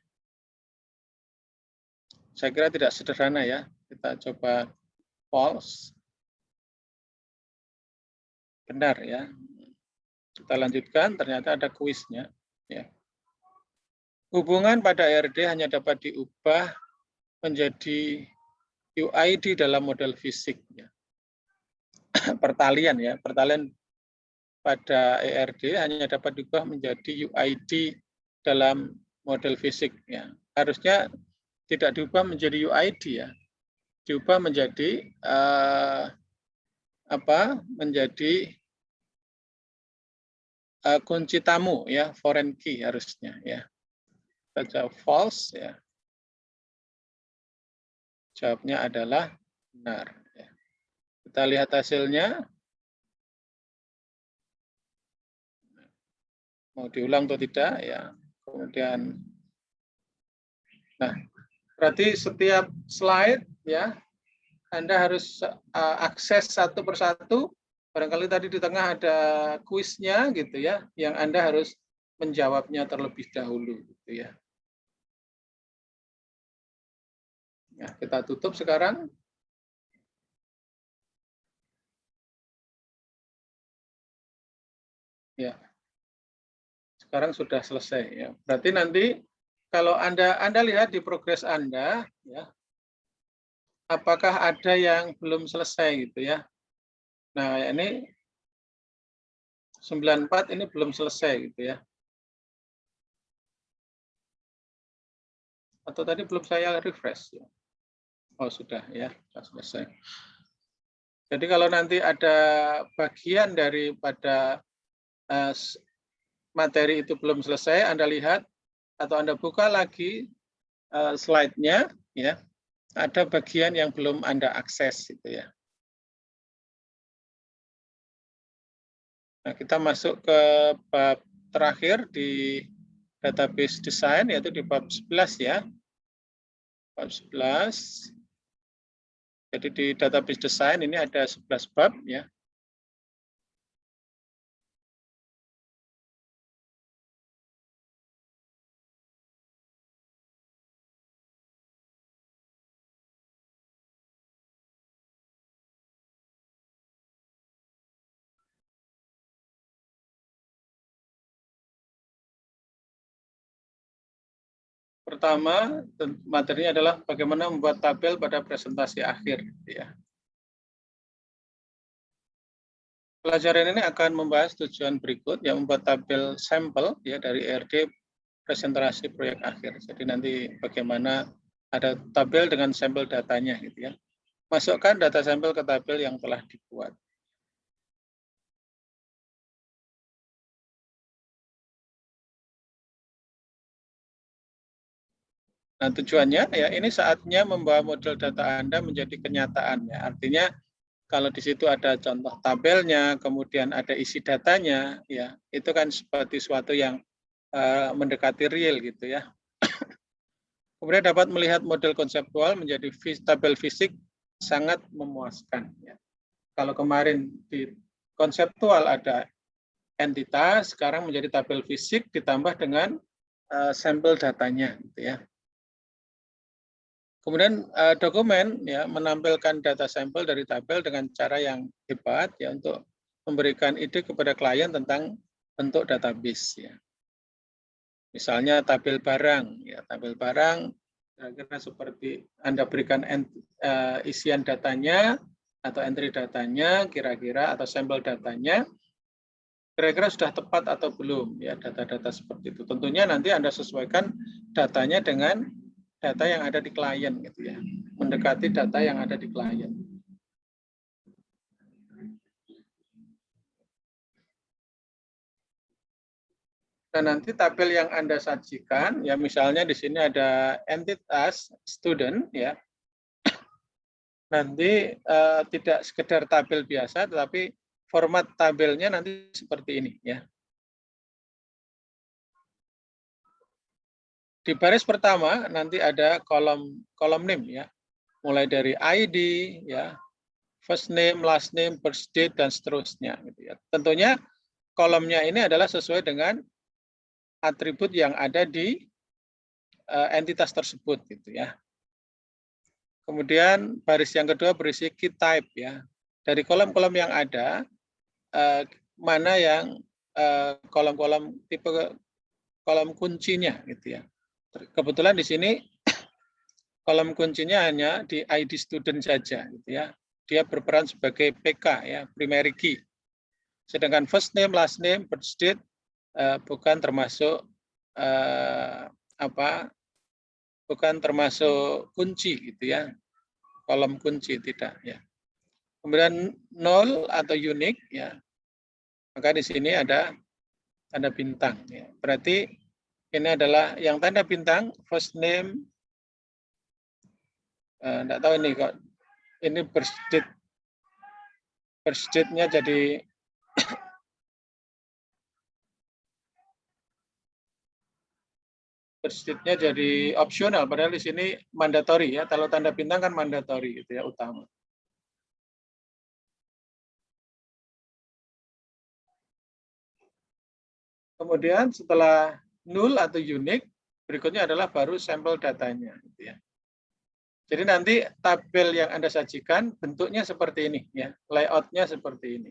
Saya kira tidak sederhana ya. Kita coba false. Benar ya. Kita lanjutkan, ternyata ada kuisnya ya. Hubungan pada RD hanya dapat diubah menjadi UID dalam model fisik ya. Pertalian ya, pertalian pada ERD hanya dapat diubah menjadi UID dalam model fisik ya. Harusnya tidak diubah menjadi UID ya. Diubah menjadi menjadi kunci tamu ya, foreign key harusnya ya. Baca false ya. Jawabnya adalah benar ya. Kita lihat hasilnya. Mau diulang atau tidak ya. Kemudian nah, berarti setiap slide ya Anda harus akses satu persatu. Barangkali tadi di tengah ada kuisnya gitu ya, yang Anda harus menjawabnya terlebih dahulu gitu ya. Nah, kita tutup sekarang. Ya. Sekarang sudah selesai ya. Berarti nanti kalau Anda lihat di progres Anda ya, apakah ada yang belum selesai gitu ya. Nah, ini 94 ini belum selesai gitu ya. Atau tadi belum saya refresh ya. Oh, sudah ya, sudah selesai. Jadi kalau nanti ada bagian daripada materi itu belum selesai, Anda lihat atau Anda buka lagi slide-nya ya. Ada bagian yang belum Anda akses gitu ya. Nah, kita masuk ke bab terakhir di database design, yaitu di bab 11 ya. Bab 11. Jadi di database design ini ada 11 bab ya. Pertama, materinya adalah bagaimana membuat tabel pada presentasi akhir. Ya. Pelajaran ini akan membahas tujuan berikut, yang membuat tabel sampel ya dari ERD presentasi proyek akhir. Jadi nanti bagaimana ada tabel dengan sampel datanya, gitu ya. Masukkan data sampel ke tabel yang telah dibuat. Nah, tujuannya ya ini saatnya membawa model data Anda menjadi kenyataan ya. Artinya kalau di situ ada contoh tabelnya, kemudian ada isi datanya, ya itu kan seperti suatu yang mendekati real gitu ya. Kemudian dapat melihat model konseptual menjadi tabel fisik sangat memuaskan. Ya. Kalau kemarin di konseptual ada entitas, sekarang menjadi tabel fisik ditambah dengan sampel datanya, gitu ya. Kemudian dokumen ya menampilkan data sampel dari tabel dengan cara yang hebat ya untuk memberikan ide kepada klien tentang bentuk database ya. Misalnya tabel barang ya, tabel barang kira-kira seperti Anda berikan isian datanya atau entry datanya kira-kira atau sampel datanya kira-kira sudah tepat atau belum ya data-data seperti itu. Tentunya nanti Anda sesuaikan datanya dengan data yang ada di klien gitu ya. Mendekati data yang ada di klien. Dan nanti tabel yang Anda sajikan ya misalnya di sini ada entitas student ya. Nanti tidak sekedar tabel biasa tetapi format tabelnya nanti seperti ini ya. Di baris pertama nanti ada kolom name ya. Mulai dari ID ya, first name, last name, birth date dan seterusnya gitu ya. Tentunya kolomnya ini adalah sesuai dengan atribut yang ada di entitas tersebut gitu ya. Kemudian baris yang kedua berisi key type ya. Dari kolom-kolom yang ada mana yang kolom-kolom tipe kolom kuncinya gitu ya. Kebetulan di sini kolom kuncinya hanya di ID student saja gitu ya. Dia berperan sebagai PK ya, primary key. Sedangkan first name, last name, birth date bukan termasuk bukan termasuk kunci gitu ya. Kolom kunci tidak ya. Kemudian nol atau unique ya. Maka di sini ada tanda bintang ya. Berarti ini adalah yang tanda bintang first name enggak tahu ini kok ini birth date-nya jadi birth date-nya jadi opsional padahal di sini mandatory ya. Kalau tanda bintang kan mandatory gitu ya, utama. Kemudian setelah null atau unique, berikutnya adalah baru sampel datanya. Gitu ya. Jadi nanti tabel yang Anda sajikan bentuknya seperti ini, ya, layoutnya seperti ini.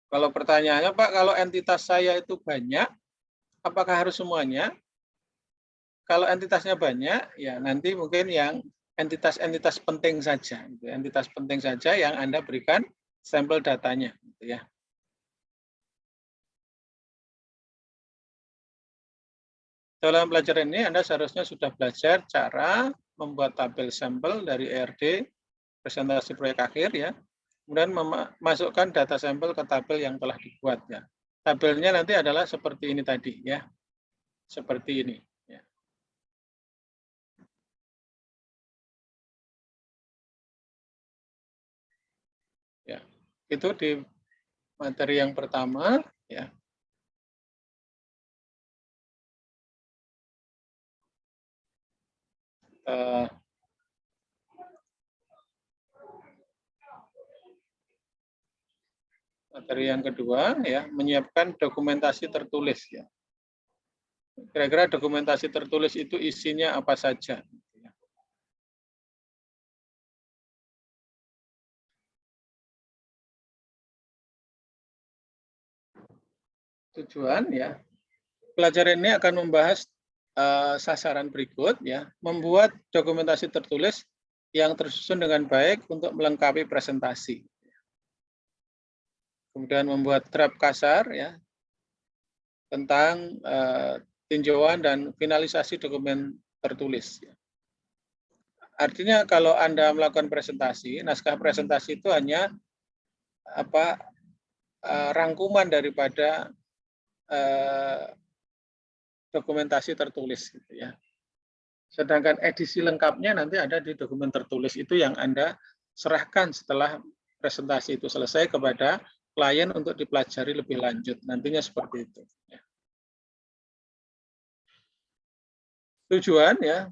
Kalau pertanyaannya, Pak, kalau entitas saya itu banyak, apakah harus semuanya? Kalau entitasnya banyak, ya nanti mungkin yang entitas-entitas penting saja, gitu. Entitas penting saja yang Anda berikan sampel datanya, gitu ya. Dalam pelajaran ini Anda seharusnya sudah belajar cara membuat tabel sampel dari ERD presentasi proyek akhir ya. Kemudian memasukkan data sampel ke tabel yang telah dibuat ya. Tabelnya nanti adalah seperti ini tadi ya. Seperti ini ya. Ya, Itu di materi yang pertama, ya. Materi yang kedua, ya, menyiapkan dokumentasi tertulis, ya. Kira-kira dokumentasi tertulis itu isinya apa saja? Tujuan, ya, pelajaran ini akan membahas sasaran berikut, ya, membuat dokumentasi tertulis yang tersusun dengan baik untuk melengkapi presentasi. Kemudian membuat draft kasar, ya, tentang tinjauan dan finalisasi dokumen tertulis. Ya. Artinya kalau Anda melakukan presentasi, naskah presentasi itu hanya rangkuman daripada dokumentasi tertulis, gitu ya. Sedangkan edisi lengkapnya nanti ada di dokumen tertulis itu yang Anda serahkan setelah presentasi itu selesai kepada klien untuk dipelajari lebih lanjut. Nantinya seperti itu. Ya. Tujuan, ya,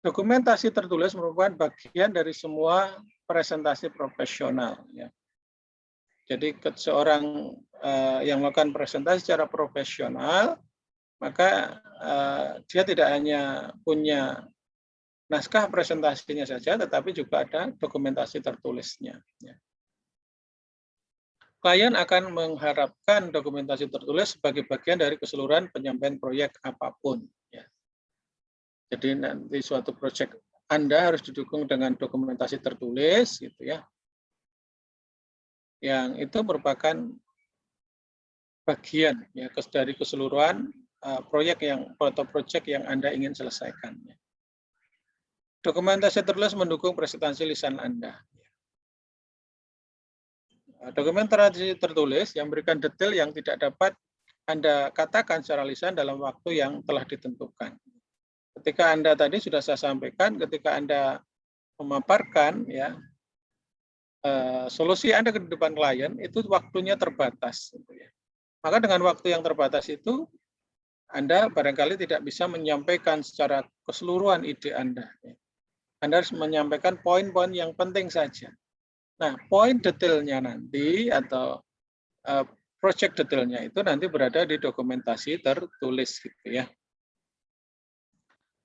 dokumentasi tertulis merupakan bagian dari semua presentasi profesional. Ya. Jadi seorang yang melakukan presentasi secara profesional, maka dia tidak hanya punya naskah presentasinya saja, tetapi juga ada dokumentasi tertulisnya. Ya. Klien akan mengharapkan dokumentasi tertulis sebagai bagian dari keseluruhan penyampaian proyek apapun. Ya. Jadi nanti suatu proyek Anda harus didukung dengan dokumentasi tertulis, gitu ya. Yang itu merupakan bagian, ya, dari keseluruhan proyek yang Anda ingin selesaikan. Ya. Dokumentasi tertulis mendukung presentasi lisan Anda. Dokumentasi tertulis yang memberikan detail yang tidak dapat Anda katakan secara lisan dalam waktu yang telah ditentukan. Ketika Anda tadi sudah saya sampaikan, ketika Anda memaparkan, ya, solusi Anda ke depan klien itu waktunya terbatas. Gitu ya. Maka dengan waktu yang terbatas itu, Anda barangkali tidak bisa menyampaikan secara keseluruhan ide Anda. Anda harus menyampaikan poin-poin yang penting saja. Nah, poin detailnya nanti atau project detailnya itu nanti berada di dokumentasi tertulis, gitu ya.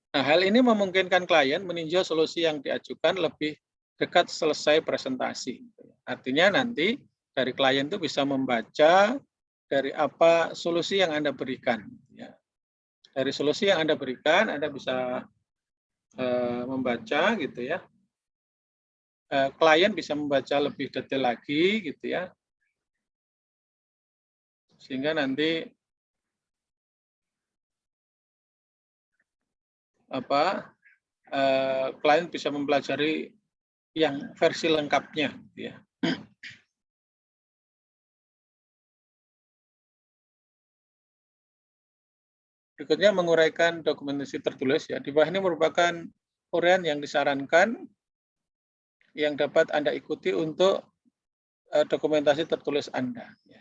Nah, hal ini memungkinkan klien meninjau solusi yang diajukan lebih dekat selesai presentasi. Artinya nanti dari klien itu bisa membaca dari apa solusi yang Anda berikan. Ya. Dari solusi yang Anda berikan, Anda bisa membaca, gitu ya. Klien bisa membaca lebih detail lagi, gitu ya. Sehingga nanti klien bisa mempelajari yang versi lengkapnya, gitu ya. Berikutnya menguraikan dokumentasi tertulis, ya. Di bawah ini merupakan uraian yang disarankan yang dapat Anda ikuti untuk dokumentasi tertulis Anda. Ya.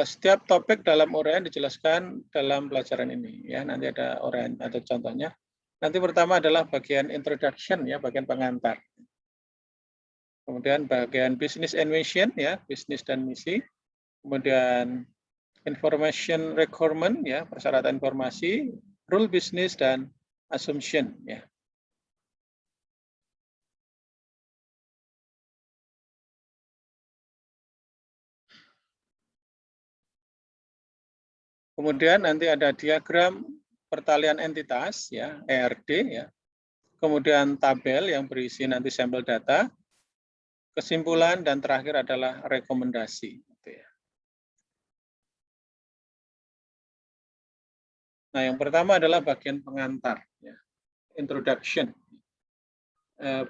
Setiap topik dalam uraian dijelaskan dalam pelajaran ini, ya. Nanti ada uraian atau contohnya. Nanti pertama adalah bagian introduction, ya, bagian pengantar. Kemudian bagian business and mission, ya, bisnis dan misi. Kemudian information requirement, ya, persyaratan informasi, rule business dan assumption, ya. Kemudian nanti ada diagram pertalian entitas, ya, ERD, ya. Kemudian tabel yang berisi nanti sampel data, kesimpulan, dan terakhir adalah rekomendasi. Gitu ya. Nah, yang pertama adalah bagian pengantar, ya, introduction.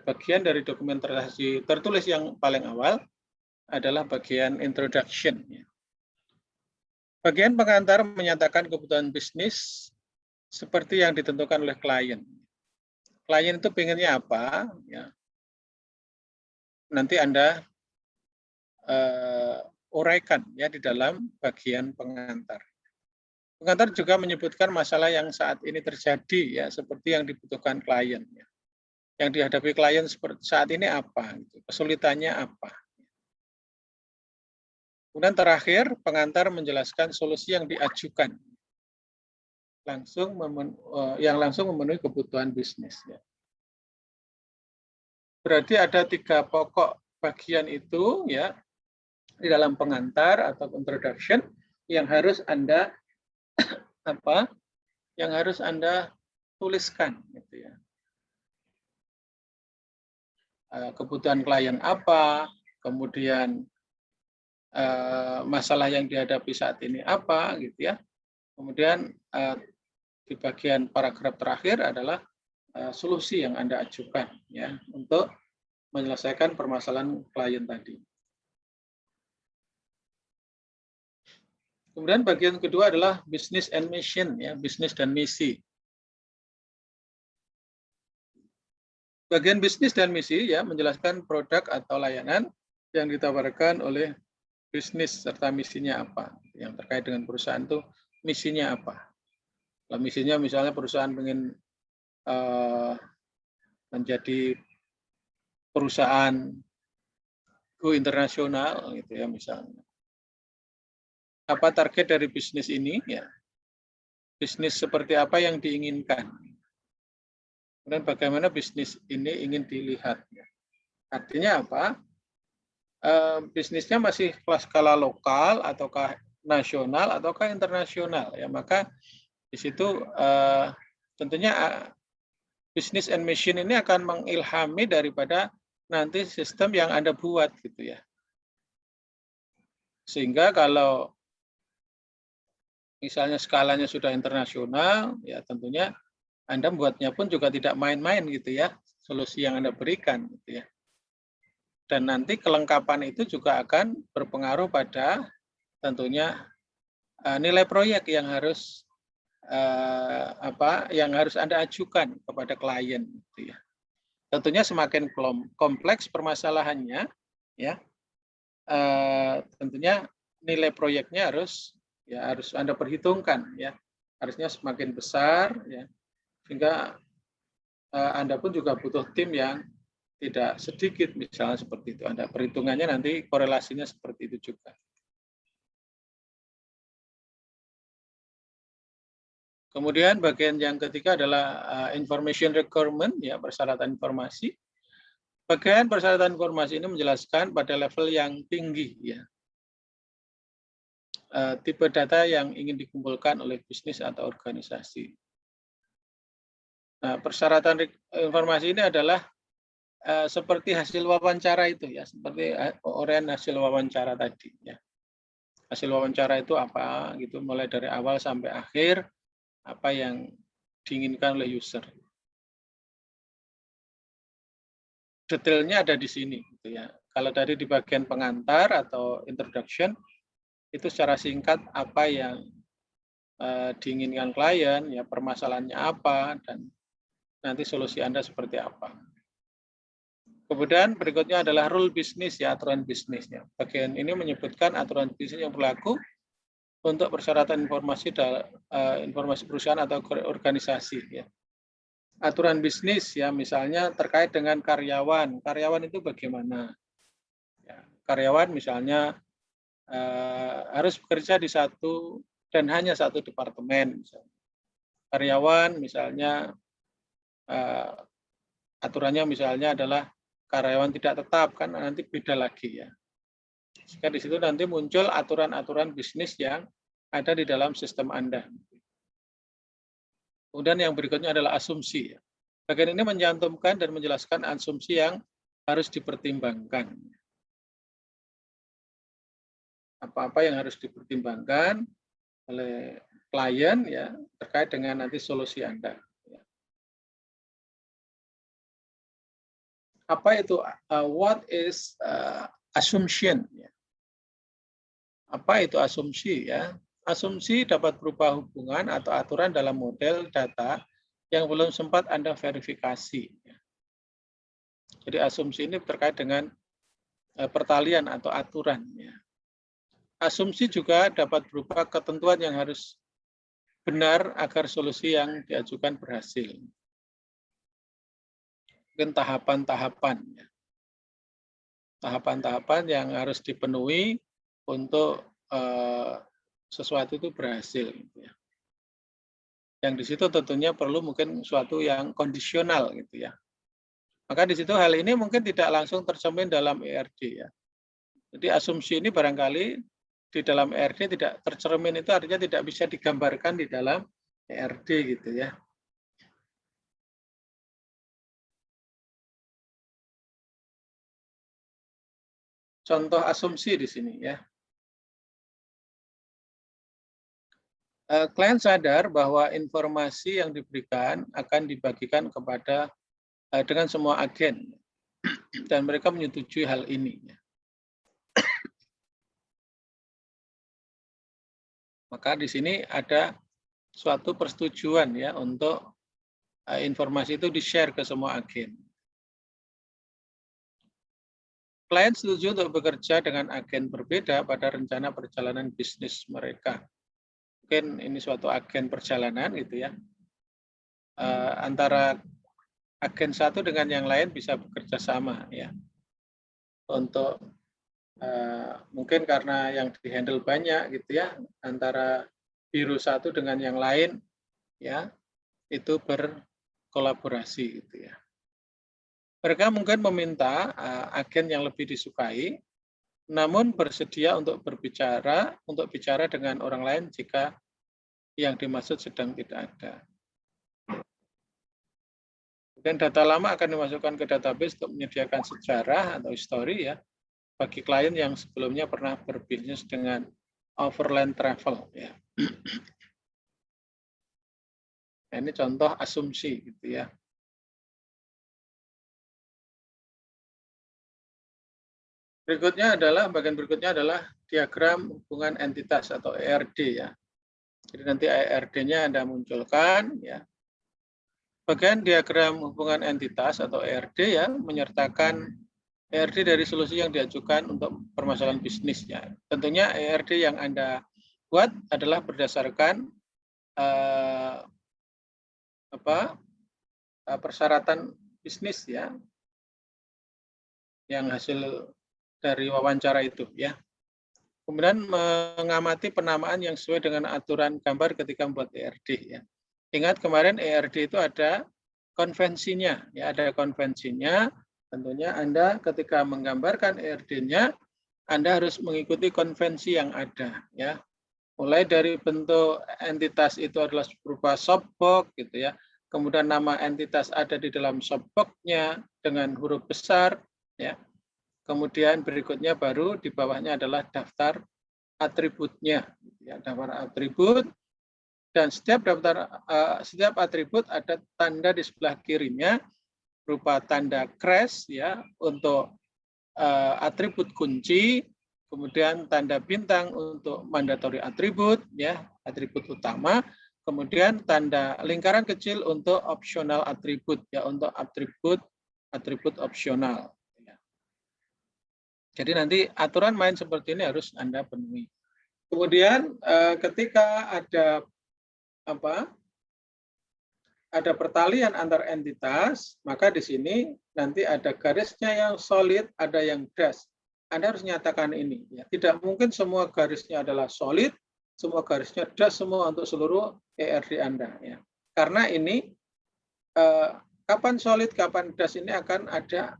Bagian dari dokumentasi tertulis yang paling awal adalah bagian introduction. Ya. Bagian pengantar menyatakan kebutuhan bisnis seperti yang ditentukan oleh klien. Klien itu pengennya apa? Ya. nanti Anda uraikan ya di dalam bagian pengantar. Pengantar juga menyebutkan masalah yang saat ini terjadi ya, seperti yang dibutuhkan klien. Ya. Yang dihadapi klien seperti saat ini apa? Gitu. Kesulitannya apa? Kemudian terakhir, pengantar menjelaskan solusi yang diajukan, yang langsung memenuhi kebutuhan bisnis. Ya. Berarti ada 3 pokok bagian itu ya di dalam pengantar atau introduction yang harus Anda yang harus Anda tuliskan gitu ya. Kebutuhan klien apa, kemudian masalah yang dihadapi saat ini apa gitu ya. Kemudian di bagian paragraf terakhir adalah solusi yang Anda ajukan ya untuk menyelesaikan permasalahan klien tadi. Kemudian bagian kedua adalah business and mission ya, bisnis dan misi. Bagian bisnis dan misi ya menjelaskan produk atau layanan yang ditawarkan oleh bisnis serta misinya apa. Yang terkait dengan perusahaan itu misinya apa. Kalau misinya misalnya perusahaan ingin menjadi perusahaan go internasional gitu ya misalnya. Apa target dari bisnis ini ya? Bisnis seperti apa yang diinginkan? Dan bagaimana bisnis ini ingin dilihat? Ya. Artinya apa? Bisnisnya masih skala lokal ataukah nasional ataukah internasional ya, maka di situ tentunya business and mission ini akan mengilhami daripada nanti sistem yang Anda buat gitu ya. Sehingga kalau misalnya skalanya sudah internasional ya tentunya Anda membuatnya pun juga tidak main-main gitu ya, solusi yang Anda berikan gitu ya. Dan nanti kelengkapan itu juga akan berpengaruh pada tentunya nilai proyek yang harus Anda ajukan kepada klien gitu ya. Tentunya semakin kompleks permasalahannya ya, tentunya nilai proyeknya harus Anda perhitungkan ya. Harusnya semakin besar ya. Sehingga Anda pun juga butuh tim yang tidak sedikit misalnya seperti itu. Anda perhitungannya nanti korelasinya seperti itu juga. Kemudian bagian yang ketiga adalah information requirement, ya persyaratan informasi. Bagian persyaratan informasi ini menjelaskan pada level yang tinggi, ya tipe data yang ingin dikumpulkan oleh bisnis atau organisasi. Nah, persyaratan informasi ini adalah seperti hasil wawancara itu, ya seperti uraian hasil wawancara tadi, ya. Hasil wawancara itu apa, gitu, mulai dari awal sampai akhir. Apa yang diinginkan oleh user. Detailnya ada di sini, gitu ya. Kalau tadi di bagian pengantar atau introduction, itu secara singkat apa yang diinginkan klien, ya permasalahannya apa, dan nanti solusi Anda seperti apa. Kemudian berikutnya adalah rule bisnis, ya aturan bisnisnya. Bagian ini menyebutkan aturan bisnis yang berlaku untuk persyaratan informasi perusahaan atau organisasi ya. Aturan bisnis ya misalnya terkait dengan karyawan. Karyawan itu bagaimana? Ya, karyawan misalnya harus bekerja di satu dan hanya satu departemen. Misalnya. Karyawan misalnya aturannya misalnya adalah karyawan tidak tetap kan nanti beda lagi ya. Jika di situ nanti muncul aturan-aturan bisnis yang ada di dalam sistem Anda. Kemudian yang berikutnya adalah asumsi. Bagian ini mencantumkan dan menjelaskan asumsi yang harus dipertimbangkan. Apa-apa yang harus dipertimbangkan oleh klien ya terkait dengan nanti solusi Anda. Apa itu? What is assumption? Apa itu asumsi ya? Asumsi dapat berupa hubungan atau aturan dalam model data yang belum sempat Anda verifikasi. Jadi asumsi ini terkait dengan pertalian atau aturan. Ya. Asumsi juga dapat berupa ketentuan yang harus benar agar solusi yang diajukan berhasil. Mungkin tahapan-tahapan. Ya. Tahapan-tahapan yang harus dipenuhi untuk sesuatu itu berhasil. Gitu ya. Yang di situ tentunya perlu mungkin suatu yang kondisional gitu ya. Maka di situ hal ini mungkin tidak langsung tercermin dalam ERD ya. Jadi asumsi ini barangkali di dalam ERD tidak tercermin, itu artinya tidak bisa digambarkan di dalam ERD gitu ya. Contoh asumsi di sini ya. Klien sadar bahwa informasi yang diberikan akan dibagikan kepada dengan semua agen dan mereka menyetujui hal ini. Maka di sini ada suatu persetujuan ya untuk informasi itu di-share ke semua agen. Klien setuju untuk bekerja dengan agen berbeda pada rencana perjalanan bisnis mereka. Mungkin ini suatu agen perjalanan gitu ya. Antara agen satu dengan yang lain bisa bekerja sama ya. Untuk mungkin karena yang dihandle banyak gitu ya, antara biru satu dengan yang lain ya, itu berkolaborasi gitu ya. Mereka mungkin meminta agen yang lebih disukai, namun bersedia untuk bicara dengan orang lain jika yang dimaksud sedang tidak ada. Dan data lama akan dimasukkan ke database untuk menyediakan sejarah atau histori ya bagi klien yang sebelumnya pernah berbisnis dengan overland travel ya. Nah, ini contoh asumsi gitu ya. Bagian berikutnya adalah diagram hubungan entitas atau ERD ya. Jadi nanti ERD-nya Anda munculkan ya. Bagian diagram hubungan entitas atau ERD ya menyertakan ERD dari solusi yang diajukan untuk permasalahan bisnisnya. Tentunya ERD yang Anda buat adalah berdasarkan persyaratan bisnis ya, yang hasil dari wawancara itu ya. Kemudian mengamati penamaan yang sesuai dengan aturan gambar ketika membuat ERD ya. Ingat kemarin ERD itu ada konvensinya ya, ada konvensinya. Tentunya Anda ketika menggambarkan ERD-nya Anda harus mengikuti konvensi yang ada ya. Mulai dari bentuk entitas itu adalah berupa softbox gitu ya. Kemudian nama entitas ada di dalam softbox-nya dengan huruf besar ya. Kemudian berikutnya baru di bawahnya adalah daftar atributnya ya, daftar atribut, dan setiap atribut ada tanda di sebelah kirinya berupa tanda crash ya untuk atribut kunci, kemudian tanda bintang untuk mandatory atribut ya, atribut utama, kemudian tanda lingkaran kecil untuk optional atribut ya, untuk atribut opsional. Jadi nanti aturan main seperti ini harus Anda penuhi. Kemudian ketika ada pertalian antar entitas, maka di sini nanti ada garisnya yang solid, ada yang dash. Anda harus nyatakan ini. Ya. Tidak mungkin semua garisnya adalah solid, semua garisnya dash semua untuk seluruh ERD Anda. Ya. Karena ini kapan solid, kapan dash ini akan ada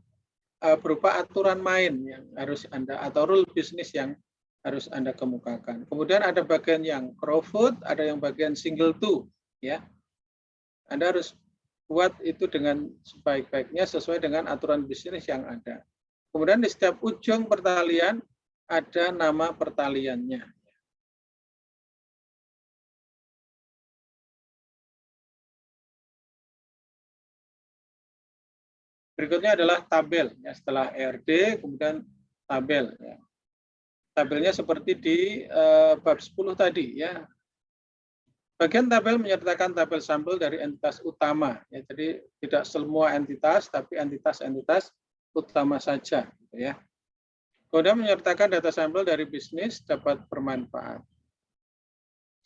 berupa aturan main yang harus Anda, atau rule bisnis yang harus Anda kemukakan. Kemudian ada bagian yang crowfoot, ada yang bagian single to, ya. Anda harus buat itu dengan sebaik-baiknya sesuai dengan aturan bisnis yang ada. Kemudian di setiap ujung pertalian ada nama pertaliannya. Berikutnya adalah tabel. Ya, setelah ERD, kemudian tabel. Ya. Tabelnya seperti di bab 10 tadi. Ya. Bagian tabel menyertakan tabel sampel dari entitas utama. Ya, jadi tidak semua entitas, tapi entitas-entitas utama saja. Gitu ya. Kemudian menyertakan data sampel dari bisnis dapat bermanfaat.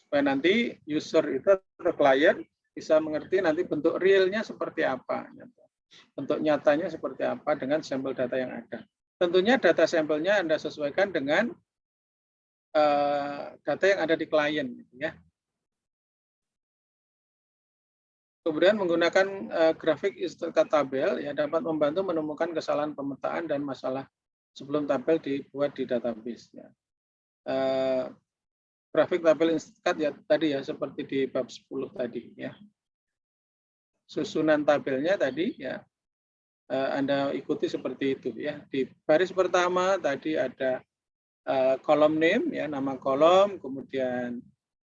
Supaya nanti user itu atau klien bisa mengerti nanti bentuk realnya seperti apa. Bentuk nyatanya seperti apa dengan sampel data yang ada. Tentunya data sampelnya Anda sesuaikan dengan data yang ada di klien. Ya. Kemudian menggunakan grafik istikat tabel ya dapat membantu menemukan kesalahan pemetaan dan masalah sebelum tabel dibuat di database. Ya. Grafik tabel istikat ya tadi ya seperti di bab 10 tadi ya. Susunan tabelnya tadi ya Anda ikuti seperti itu ya. Di baris pertama tadi ada kolom name ya, nama kolom, kemudian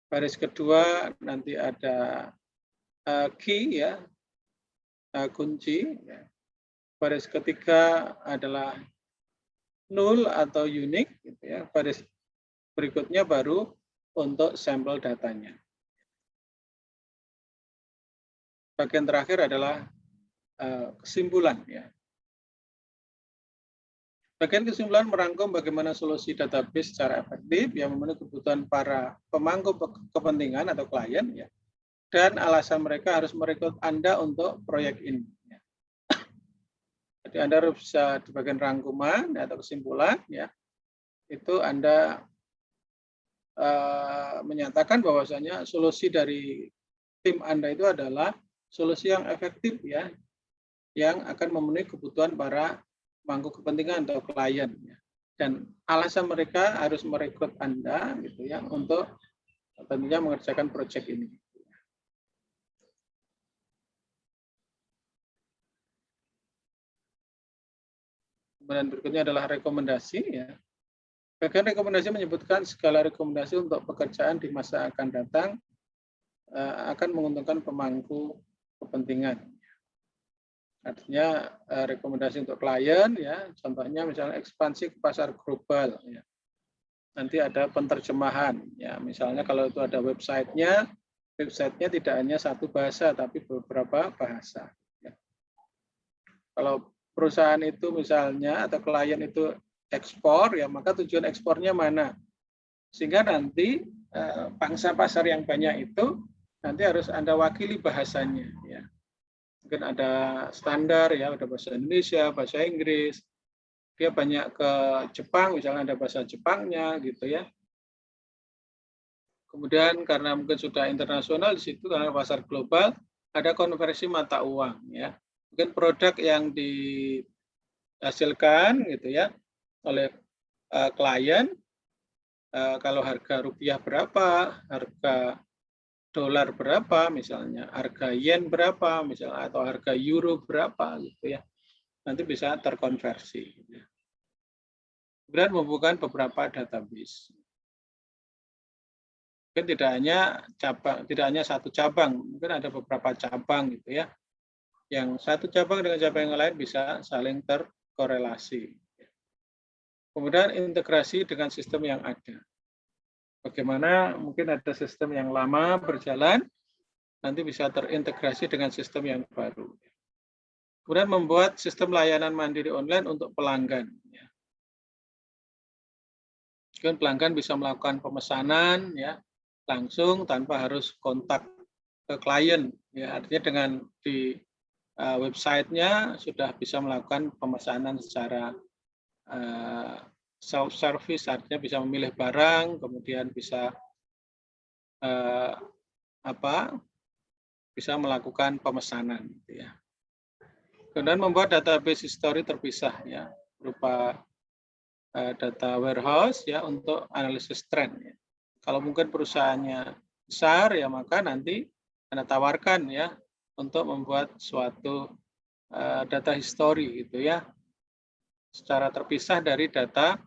baris kedua nanti ada key ya, kunci ya. Baris ketiga adalah null atau unique gitu ya. Baris berikutnya baru untuk sampel datanya. Bagian terakhir adalah kesimpulan ya. Bagian kesimpulan merangkum bagaimana solusi database secara efektif yang memenuhi kebutuhan para pemangku kepentingan atau klien ya. Dan alasan mereka harus merekrut Anda untuk proyek ini. Ya. Jadi Anda harus bisa di bagian rangkuman atau kesimpulan ya. Itu Anda menyatakan bahwasanya solusi dari tim Anda itu adalah solusi yang efektif ya, yang akan memenuhi kebutuhan para pemangku kepentingan atau klien ya. Dan alasan mereka harus merekrut Anda gitu ya untuk tentunya mengerjakan proyek ini. Kemudian berikutnya adalah rekomendasi ya. Bagian rekomendasi menyebutkan segala rekomendasi untuk pekerjaan di masa akan datang akan menguntungkan pemangku kepentingan. Artinya rekomendasi untuk klien ya, contohnya misalnya ekspansi ke pasar global ya. Nanti ada penerjemahan ya, misalnya kalau itu ada websitenya tidak hanya satu bahasa tapi beberapa bahasa. Ya. Kalau perusahaan itu misalnya atau klien itu ekspor ya, maka tujuan ekspornya mana? Sehingga nanti pangsa pasar yang banyak itu nanti harus Anda wakili bahasanya ya. Mungkin ada standar ya, ada bahasa Indonesia, bahasa Inggris. Dia banyak ke Jepang, misalnya ada bahasa Jepangnya gitu ya. Kemudian karena mungkin sudah internasional di situ karena pasar global, ada konversi mata uang ya. Mungkin produk yang dihasilkan gitu ya oleh klien, kalau harga rupiah berapa, harga dolar berapa misalnya, harga yen berapa misalnya, atau harga euro berapa gitu ya, nanti bisa terkonversi. Kemudian membuka beberapa database. Mungkin tidak hanya satu cabang, mungkin ada beberapa cabang gitu ya. Yang satu cabang dengan cabang yang lain bisa saling terkorelasi. Kemudian integrasi dengan sistem yang ada. Bagaimana mungkin ada sistem yang lama berjalan, nanti bisa terintegrasi dengan sistem yang baru. Kemudian membuat sistem layanan mandiri online untuk pelanggan. Mungkin pelanggan bisa melakukan pemesanan ya langsung tanpa harus kontak ke klien. Ya, artinya dengan di websitenya sudah bisa melakukan pemesanan secara self-service, artinya bisa memilih barang, kemudian bisa bisa melakukan pemesanan. Gitu ya. Kemudian membuat database history terpisah ya, berupa data warehouse ya untuk analisis tren. Ya. Kalau mungkin perusahaannya besar ya maka nanti Anda tawarkan ya untuk membuat suatu data history gitu ya, secara terpisah dari data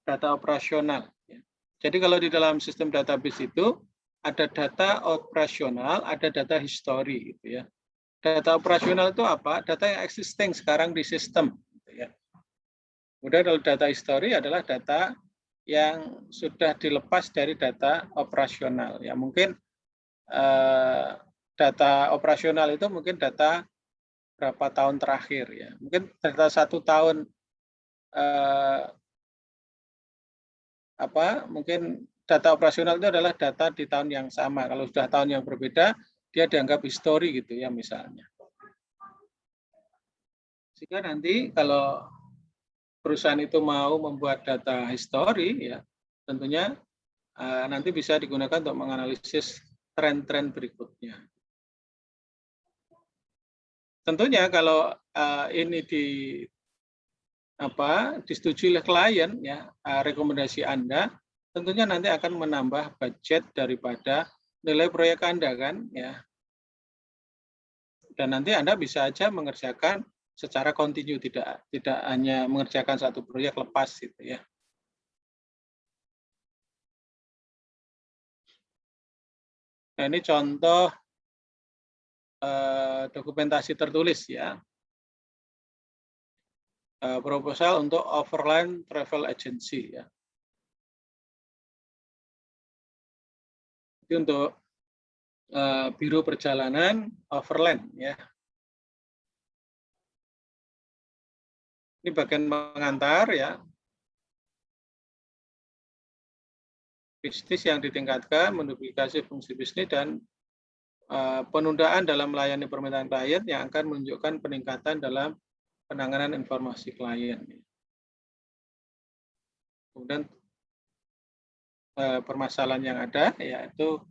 data operasional. Ya. Jadi kalau di dalam sistem database itu ada data operasional, ada data history gitu ya. Data operasional itu apa? Data yang existing sekarang di sistem. Gitu ya. Kemudian kalau data history adalah data yang sudah dilepas dari data operasional. Ya mungkin data operasional itu mungkin data berapa tahun terakhir ya. Mungkin data 1 tahun mungkin data operasional itu adalah data di tahun yang sama. Kalau sudah tahun yang berbeda, dia dianggap history gitu ya misalnya. Sehingga nanti kalau perusahaan itu mau membuat data history, ya tentunya nanti bisa digunakan untuk menganalisis tren-tren berikutnya. Tentunya kalau ini disetujui oleh klien, ya rekomendasi Anda, tentunya nanti akan menambah budget daripada nilai proyek Anda kan, ya. Dan nanti Anda bisa aja mengerjakan secara kontinu, tidak hanya mengerjakan satu proyek lepas gitu ya. Nah, ini contoh dokumentasi tertulis ya. Proposal untuk Overland Travel Agency ya. Itu untuk biro perjalanan Overland ya. Ini bagian pengantar ya. Bisnis yang ditingkatkan, menduplikasi fungsi bisnis dan penundaan dalam melayani permintaan klien yang akan menunjukkan peningkatan dalam penanganan informasi klien. Kemudian permasalahan yang ada yaitu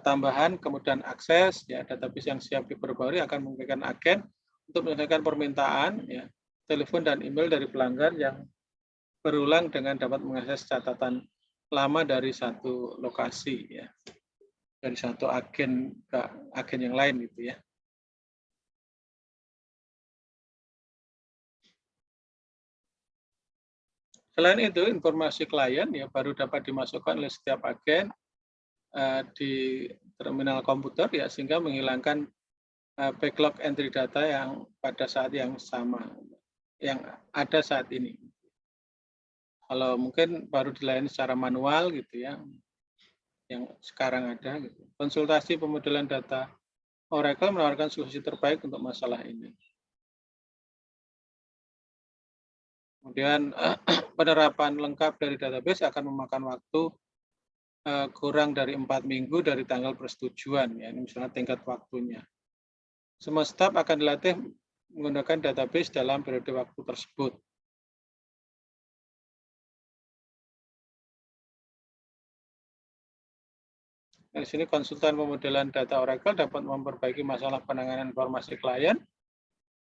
tambahan kemudian akses ya, database yang siap diperbarui akan memungkinkan agen untuk menyelesaikan permintaan ya, telepon dan email dari pelanggan yang berulang dengan dapat mengakses catatan lama dari satu lokasi ya, dari satu agen ke agen yang lain gitu ya. Selain itu, informasi klien ya baru dapat dimasukkan oleh setiap agen di terminal komputer ya, sehingga menghilangkan backlog entry data yang pada saat yang sama yang ada saat ini. Kalau mungkin baru dilayani secara manual gitu ya, yang sekarang ada gitu. Konsultasi pemodelan data Oracle menawarkan solusi terbaik untuk masalah ini. Kemudian penerapan lengkap dari database akan memakan waktu kurang dari 4 minggu dari tanggal persetujuan ya, ini misalnya tingkat waktunya. Semua staf akan dilatih menggunakan database dalam periode waktu tersebut. Di sini konsultan pemodelan data Oracle dapat memperbaiki masalah penanganan informasi klien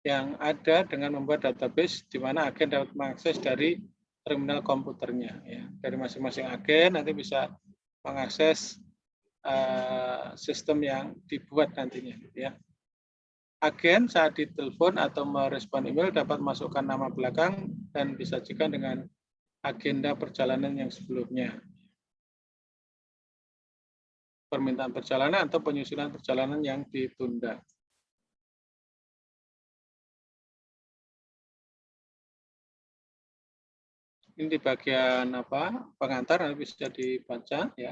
yang ada dengan membuat database di mana agen dapat mengakses dari terminal komputernya. Ya. Dari masing-masing agen nanti bisa mengakses sistem yang dibuat nantinya. Gitu ya. Agen saat ditelepon atau merespon email dapat masukkan nama belakang dan disajikan dengan agenda perjalanan yang sebelumnya. Permintaan perjalanan atau penyusunan perjalanan yang ditunda. Ini di bagian pengantar nanti bisa dibaca ya.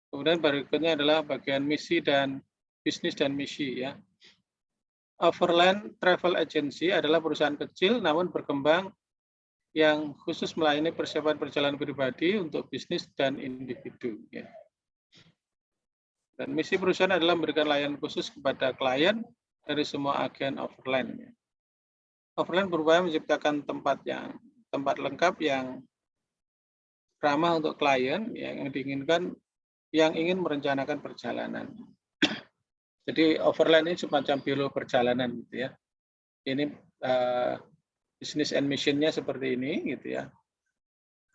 Kemudian berikutnya adalah bagian misi dan bisnis dan misi ya. Overland Travel Agency adalah perusahaan kecil namun berkembang yang khusus melayani persiapan perjalanan pribadi untuk bisnis dan individu. Ya. Dan misi perusahaan adalah memberikan layanan khusus kepada klien dari semua agen Overland. Ya. Overland berupaya menciptakan tempat lengkap yang ramah untuk klien yang diinginkan, yang ingin merencanakan perjalanan. Jadi Overland ini semacam biro perjalanan gitu ya. Ini business and mission-nya seperti ini gitu ya.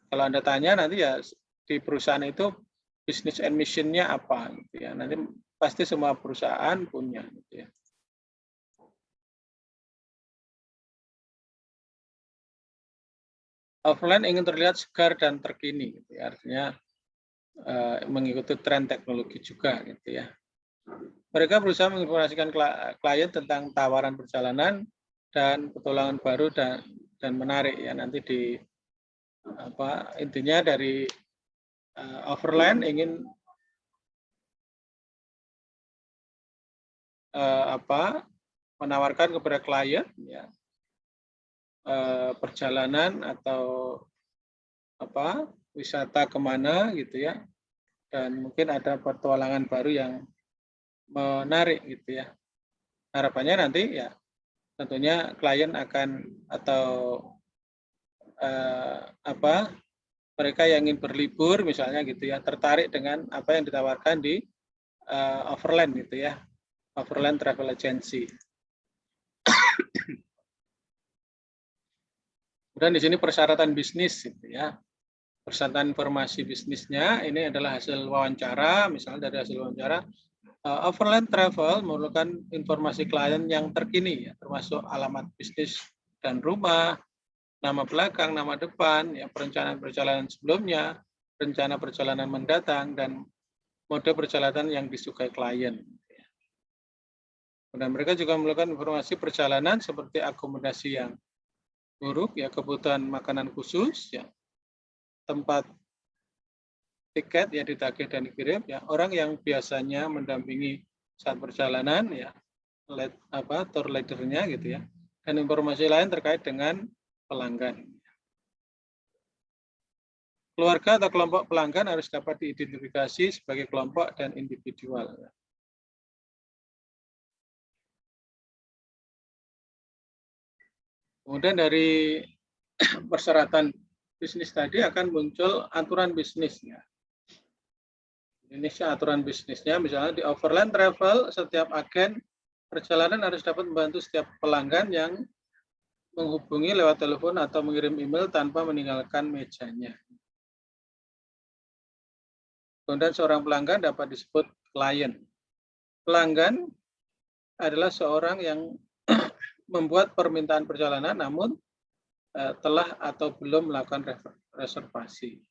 Kalau Anda tanya nanti ya di perusahaan itu business and mission-nya apa gitu ya. Nanti pasti semua perusahaan punya gitu ya. Overland ingin terlihat segar dan terkini gitu ya. Artinya mengikuti tren teknologi juga gitu ya. Mereka berusaha menginformasikan klien tentang tawaran perjalanan dan petualangan baru dan menarik ya. Nanti di intinya dari Overland ingin menawarkan kepada klien ya perjalanan atau wisata kemana gitu ya, dan mungkin ada petualangan baru yang menarik gitu ya. Harapannya nanti ya tentunya klien akan atau mereka yang ingin berlibur misalnya gitu ya, tertarik dengan apa yang ditawarkan di Overland gitu ya, Overland Travel Agency. Kemudian di sini persyaratan bisnis gitu ya. Persyaratan informasi bisnisnya ini adalah hasil wawancara, misalnya dari hasil wawancara Overland Travel memerlukan informasi klien yang terkini ya, termasuk alamat bisnis dan rumah, nama belakang, nama depan, ya, perencanaan perjalanan sebelumnya, rencana perjalanan mendatang, dan mode perjalanan yang disukai klien. Dan mereka juga memerlukan informasi perjalanan seperti akomodasi yang buruk, ya, kebutuhan makanan khusus, ya, tempat tiket ya ditagih dan dikirim, ya, orang yang biasanya mendampingi saat perjalanan, ya, tour leader-nya gitu ya, dan informasi lain terkait dengan pelanggan. Keluarga atau kelompok pelanggan harus dapat diidentifikasi sebagai kelompok dan individual. Kemudian dari persyaratan bisnis tadi akan muncul aturan bisnisnya. Ini aturan bisnisnya, misalnya di Overland Travel, setiap agen perjalanan harus dapat membantu setiap pelanggan yang menghubungi lewat telepon atau mengirim email tanpa meninggalkan mejanya. Kemudian seorang pelanggan dapat disebut klien. Pelanggan adalah seorang yang membuat permintaan perjalanan namun telah atau belum melakukan reservasi.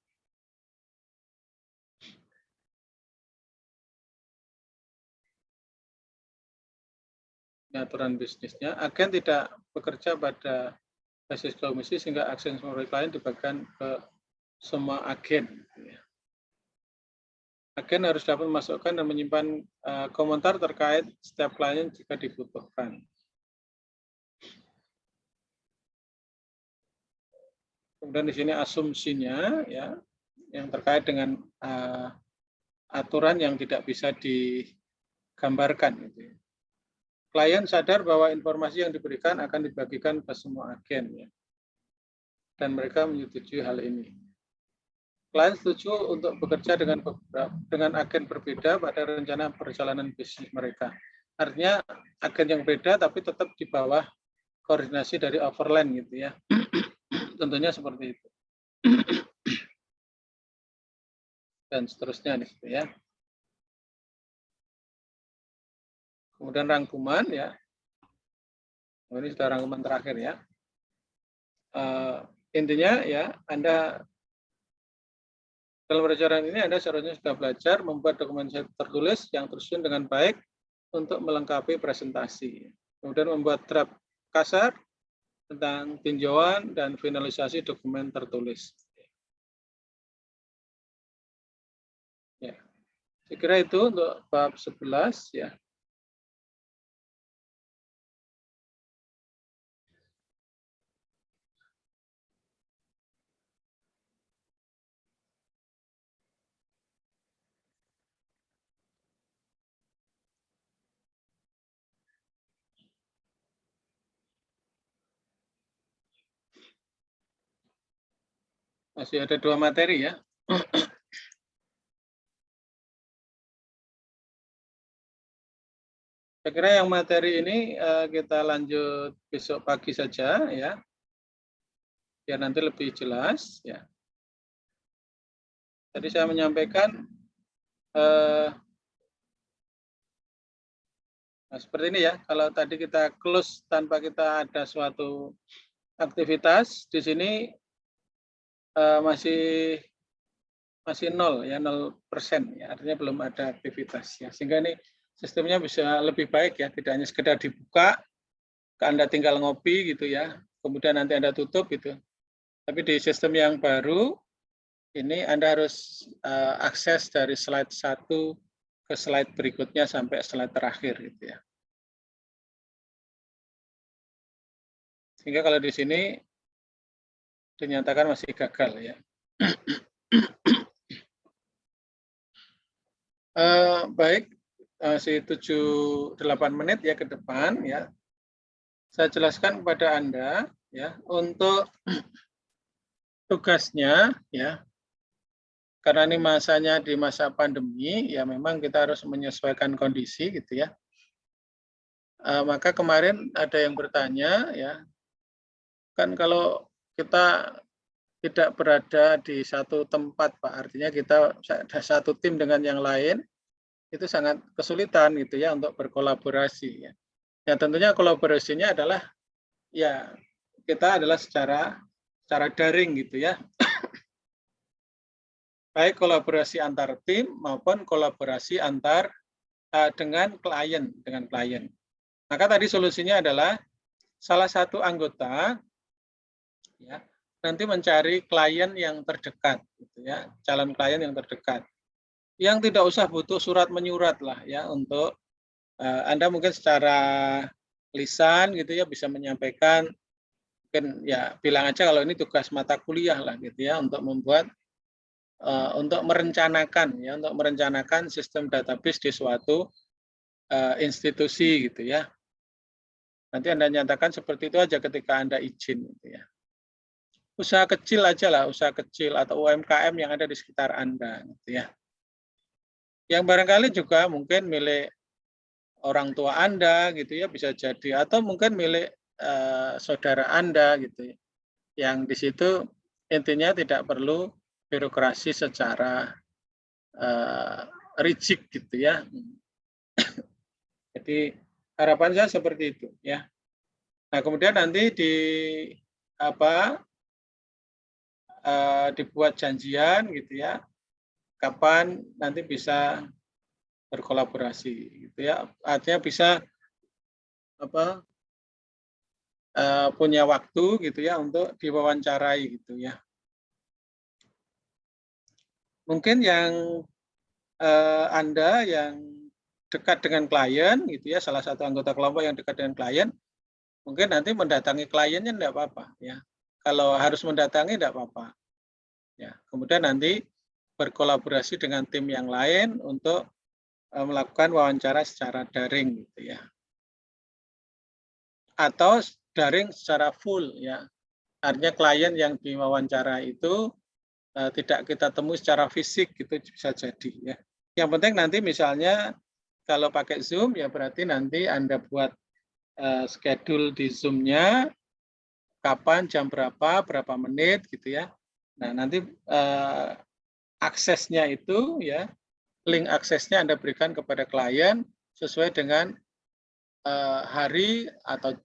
Aturan bisnisnya, agen tidak bekerja pada basis komisi sehingga akses melalui klien dibagikan ke semua agen. Agen harus dapat memasukkan dan menyimpan komentar terkait setiap klien jika dibutuhkan. Kemudian di sini asumsinya ya yang terkait dengan aturan yang tidak bisa digambarkan. Gitu ya. Klien sadar bahwa informasi yang diberikan akan dibagikan ke semua agen ya. Dan mereka menyetujui hal ini. Klien setuju untuk bekerja dengan agen berbeda pada rencana perjalanan bisnis mereka. Artinya agen yang beda tapi tetap di bawah koordinasi dari Overland gitu ya. Tentunya seperti itu. Dan seterusnya di situ ya. Kemudian rangkuman ya. Ini sudah rangkuman terakhir ya. Intinya ya, Anda dalam perjalanan ini Anda seharusnya sudah belajar membuat dokumen tertulis yang tersusun dengan baik untuk melengkapi presentasi. Kemudian membuat draft kasar tentang tinjauan dan finalisasi dokumen tertulis. Ya. Saya kira itu untuk bab 11 ya. Masih ada 2 materi ya. Saya kira yang materi ini kita lanjut besok pagi saja ya. Biar nanti lebih jelas ya. Tadi saya menyampaikan nah, seperti ini ya. Kalau tadi kita close tanpa kita ada suatu aktivitas, di sini masih 0 ya, 0% ya, artinya belum ada aktivitas ya. Sehingga ini sistemnya bisa lebih baik ya, tidak hanya sekedar dibuka, Anda tinggal ngopi gitu ya, kemudian nanti Anda tutup gitu. Tapi di sistem yang baru ini Anda harus akses dari slide 1 ke slide berikutnya sampai slide terakhir gitu ya. Sehingga kalau di sini dinyatakan masih gagal ya. Baik, masih 7-8 menit ya ke depan ya. Saya jelaskan kepada Anda ya untuk tugasnya ya. Karena ini masanya di masa pandemi ya memang kita harus menyesuaikan kondisi gitu ya. Maka kemarin ada yang bertanya ya, kan kalau kita tidak berada di satu tempat Pak, artinya kita satu tim dengan yang lain itu sangat kesulitan gitu ya untuk berkolaborasi ya. Ya tentunya kolaborasinya adalah ya kita adalah secara daring gitu ya. Baik kolaborasi antar tim maupun kolaborasi antar dengan klien. Maka tadi solusinya adalah salah satu anggota ya nanti mencari klien yang terdekat, gitu ya, calon klien yang terdekat, yang tidak usah butuh surat menyurat lah ya untuk Anda mungkin secara lisan gitu ya bisa menyampaikan, mungkin ya bilang aja kalau ini tugas mata kuliah lah gitu ya untuk membuat untuk merencanakan sistem database di suatu institusi gitu ya. Nanti Anda nyatakan seperti itu aja ketika Anda izin gitu ya. Usaha kecil aja lah, usaha kecil atau UMKM yang ada di sekitar Anda gitu ya. Yang barangkali juga mungkin milik orang tua Anda gitu ya bisa jadi, atau mungkin milik saudara Anda gitu ya. Yang di situ intinya tidak perlu birokrasi secara rigid gitu ya. Jadi harapan saya seperti itu ya. Nah, kemudian nanti dibuat janjian gitu ya. Kapan nanti bisa berkolaborasi gitu ya. Artinya bisa punya waktu gitu ya untuk diwawancarai gitu ya. Mungkin yang Anda yang dekat dengan klien gitu ya, salah satu anggota kelompok yang dekat dengan klien, mungkin nanti mendatangi kliennya enggak apa-apa ya. Kalau harus mendatangi enggak apa-apa. Ya, kemudian nanti berkolaborasi dengan tim yang lain untuk melakukan wawancara secara daring gitu ya. Atau daring secara full ya. Artinya klien yang diwawancara itu tidak kita temui secara fisik gitu bisa jadi ya. Yang penting nanti misalnya kalau pakai Zoom ya berarti nanti Anda buat schedule di Zoom-nya kapan, jam berapa menit gitu ya. Nah, nanti aksesnya itu ya, link aksesnya Anda berikan kepada klien sesuai dengan hari atau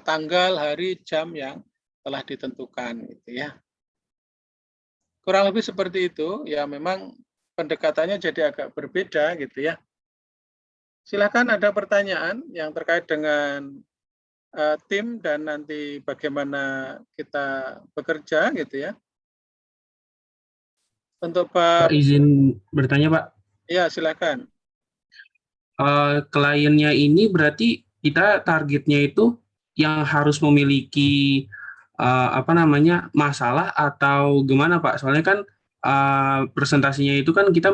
tanggal, hari, jam yang telah ditentukan gitu ya. Kurang lebih seperti itu, ya memang pendekatannya jadi agak berbeda gitu ya. Silakan ada pertanyaan yang terkait dengan tim dan nanti bagaimana kita bekerja gitu ya. Untuk Pak, izin bertanya, Pak. Ya, silakan. Kliennya ini berarti kita targetnya itu yang harus memiliki masalah atau gimana, Pak? Soalnya kan presentasinya itu kan kita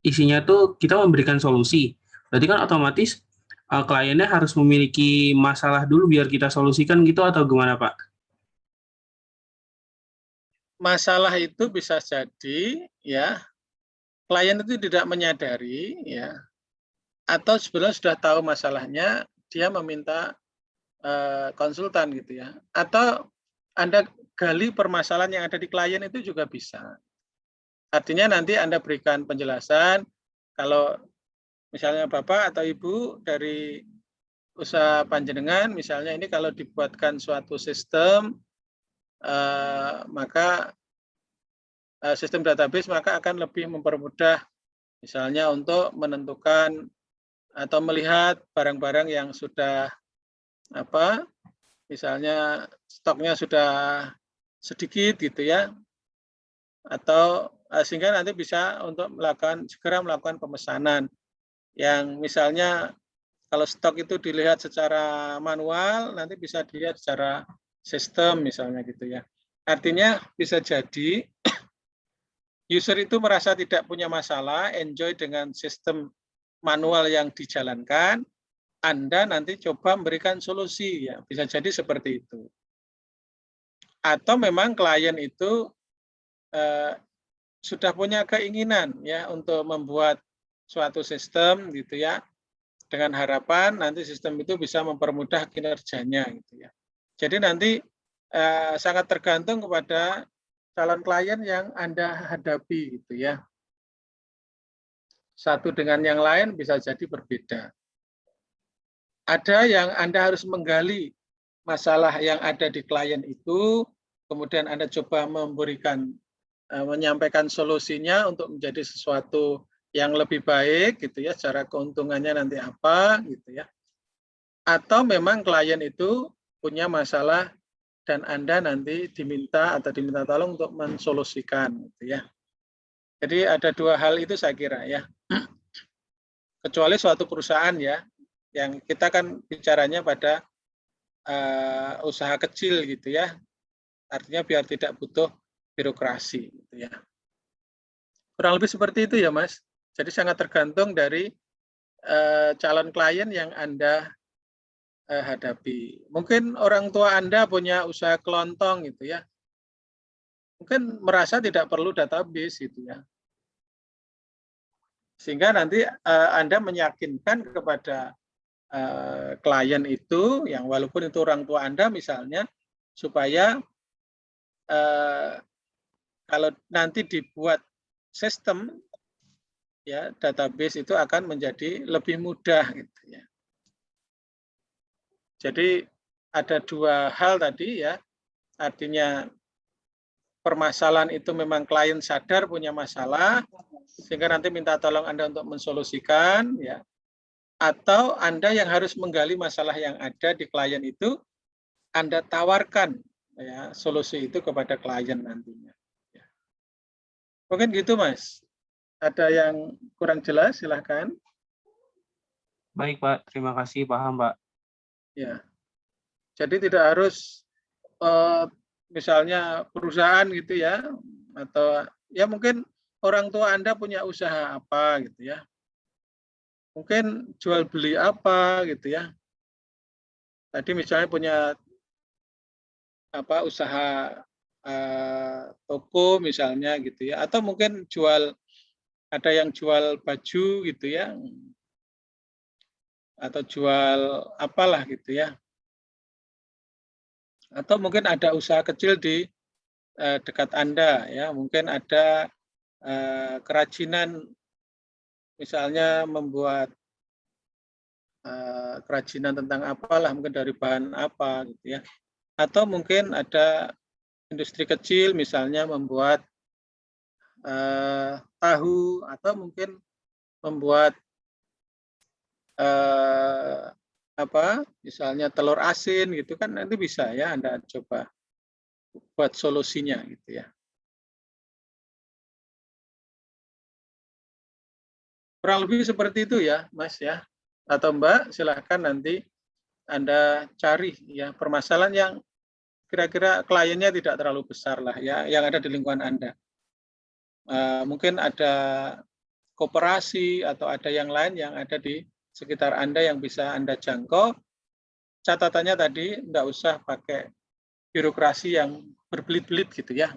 isinya tuh kita memberikan solusi. Berarti kan otomatis kliennya harus memiliki masalah dulu biar kita solusikan gitu atau gimana, Pak? Masalah itu bisa jadi ya klien itu tidak menyadari ya, atau sebenarnya sudah tahu masalahnya, dia meminta konsultan gitu ya, atau Anda gali permasalahan yang ada di klien itu juga bisa. Artinya nanti Anda berikan penjelasan, kalau misalnya Bapak atau Ibu dari usaha panjenengan, misalnya ini kalau dibuatkan suatu sistem, maka sistem database maka akan lebih mempermudah misalnya untuk menentukan atau melihat barang-barang yang sudah misalnya stoknya sudah sedikit gitu ya, atau sehingga nanti bisa untuk segera melakukan pemesanan yang misalnya Kalau stok itu dilihat secara manual, nanti bisa dilihat secara sistem misalnya gitu ya. Artinya bisa jadi user itu merasa tidak punya masalah, enjoy dengan sistem manual yang dijalankan, Anda nanti coba memberikan solusi ya, bisa jadi seperti itu. Atau memang klien itu sudah punya keinginan ya untuk membuat suatu sistem gitu ya, dengan harapan nanti sistem itu bisa mempermudah kinerjanya gitu ya. Jadi nanti sangat tergantung kepada calon klien yang Anda hadapi gitu ya. Satu dengan yang lain bisa jadi berbeda. Ada yang Anda harus menggali masalah yang ada di klien itu, kemudian Anda coba memberikan menyampaikan solusinya untuk menjadi sesuatu yang lebih baik gitu ya, secara keuntungannya nanti apa gitu ya. Atau memang klien itu punya masalah dan Anda nanti diminta tolong untuk mensolusikan gitu ya. Jadi ada dua hal itu saya kira ya. Kecuali suatu perusahaan ya, yang kita kan bicaranya pada usaha kecil gitu ya. Artinya biar tidak butuh birokrasi gitu ya. Kurang lebih seperti itu ya Mas. Jadi sangat tergantung dari calon klien yang Anda hadapi. Mungkin orang tua Anda punya usaha kelontong gitu ya. Mungkin merasa tidak perlu database gitu ya. Sehingga nanti Anda meyakinkan kepada klien itu, yang walaupun itu orang tua Anda misalnya, supaya kalau nanti dibuat sistem, ya database itu akan menjadi lebih mudah gitu ya. Jadi ada dua hal tadi ya, artinya permasalahan itu memang klien sadar punya masalah, sehingga nanti minta tolong Anda untuk mensolusikan ya. Atau Anda yang harus menggali masalah yang ada di klien itu, Anda tawarkan ya solusi itu kepada klien nantinya. Ya. Mungkin gitu Mas. Ada yang kurang jelas silahkan. Baik, Pak. Terima kasih, paham, Pak. Ya. Jadi tidak harus misalnya perusahaan gitu ya, atau ya mungkin orang tua Anda punya usaha apa gitu ya. Mungkin jual beli apa gitu ya. Tadi misalnya punya apa usaha toko misalnya gitu ya, atau mungkin ada yang jual baju gitu ya, atau jual apalah gitu ya, atau mungkin ada usaha kecil di dekat Anda ya, mungkin ada kerajinan misalnya membuat kerajinan tentang apalah, mungkin dari bahan apa gitu ya, atau mungkin ada industri kecil misalnya membuat tahu, atau mungkin membuat apa misalnya telur asin gitu kan, nanti bisa ya Anda coba buat solusinya gitu ya. Kurang lebih seperti itu ya Mas ya, atau Mbak, silahkan nanti Anda cari ya permasalahan yang kira-kira kliennya tidak terlalu besar lah ya, yang ada di lingkungan Anda. Mungkin ada koperasi atau ada yang lain yang ada di sekitar Anda yang bisa Anda jangkau. Catatannya tadi enggak usah pakai birokrasi yang berbelit-belit gitu ya.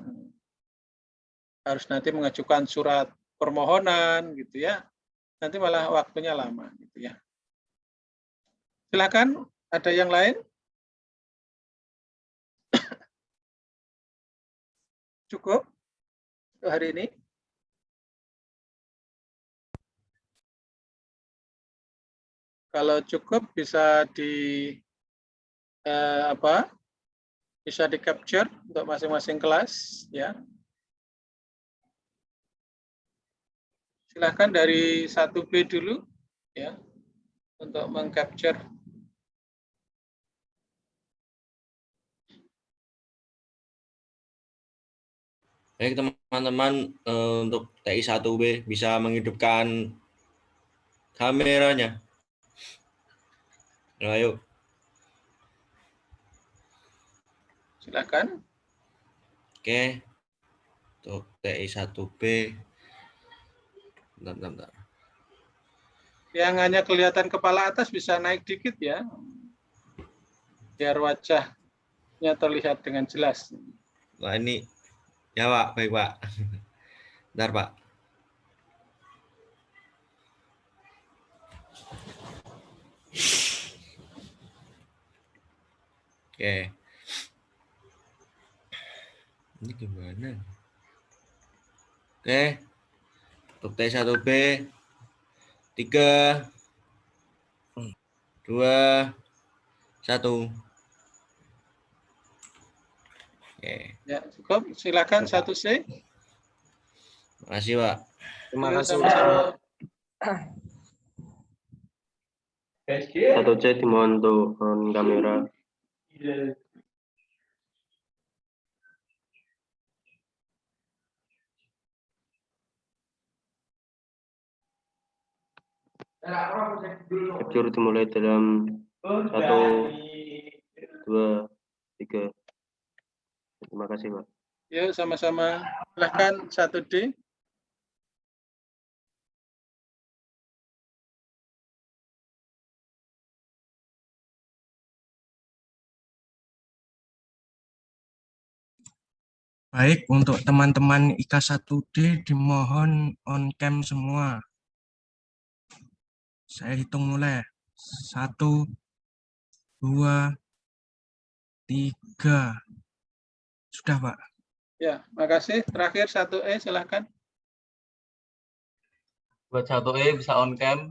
Harus nanti mengajukan surat permohonan gitu ya. Nanti malah waktunya lama gitu ya. Silakan, ada yang lain? Cukup untuk hari ini? Kalau cukup bisa bisa di capture untuk masing-masing kelas ya. Silakan dari 1B dulu ya untuk mengcapture. Baik teman-teman, untuk TI 1B bisa menghidupkan kameranya. Ayo. Silakan. Oke. Untuk TI 1B. Bentar. Yang hanya kelihatan kepala atas bisa naik dikit ya. Biar wajahnya terlihat dengan jelas. Wah, ini ya Pak, baik Pak. Bentar Pak. Oke. Ini gimana? Oke. Untuk TI 1B 3 2 1. Oke. Ya, cukup. Silakan 1C. Makasih Pak. Terima Yuk, kasih. sama-sama. 1C dimohon untuk on kamera. Capture dimulai dalam 1, 2, 3. Terima kasih Pak. Yuk, sama-sama. Silakan 1D. Baik, untuk teman-teman IK 1D dimohon on cam semua. Saya hitung mulai. 1, 2, 3. Sudah, Pak. Ya, makasih. Terakhir 1E, silakan. Buat 1E bisa on cam.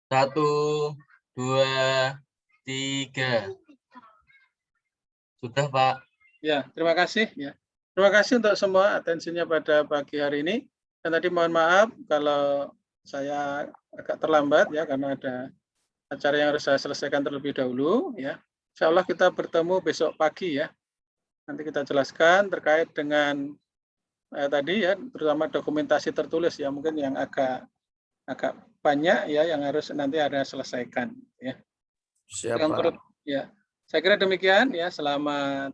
Satu, 2, 3. Sudah, Pak. Ya, terima kasih. Ya. Terima kasih untuk semua atensinya pada pagi hari ini. Dan tadi mohon maaf kalau saya agak terlambat ya karena ada acara yang harus saya selesaikan terlebih dahulu. Ya, Insya Allah kita bertemu besok pagi ya. Nanti kita jelaskan terkait dengan tadi ya, terutama dokumentasi tertulis ya mungkin yang agak banyak ya yang harus nanti ada selesaikan ya. Siap, Ya, saya kira demikian ya. Selamat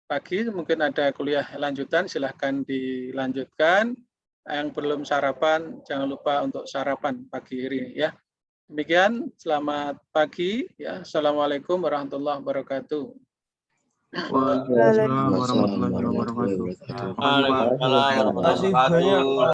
pagi. Mungkin ada kuliah lanjutan, silahkan dilanjutkan. Yang belum sarapan, jangan lupa untuk sarapan pagi ini ya. Demikian, selamat pagi ya. Assalamualaikum warahmatullahi wabarakatuh. Waalaikumsalam warahmatullahi wabarakatuh. Waalaikumsalam warahmatullahi wabarakatuh.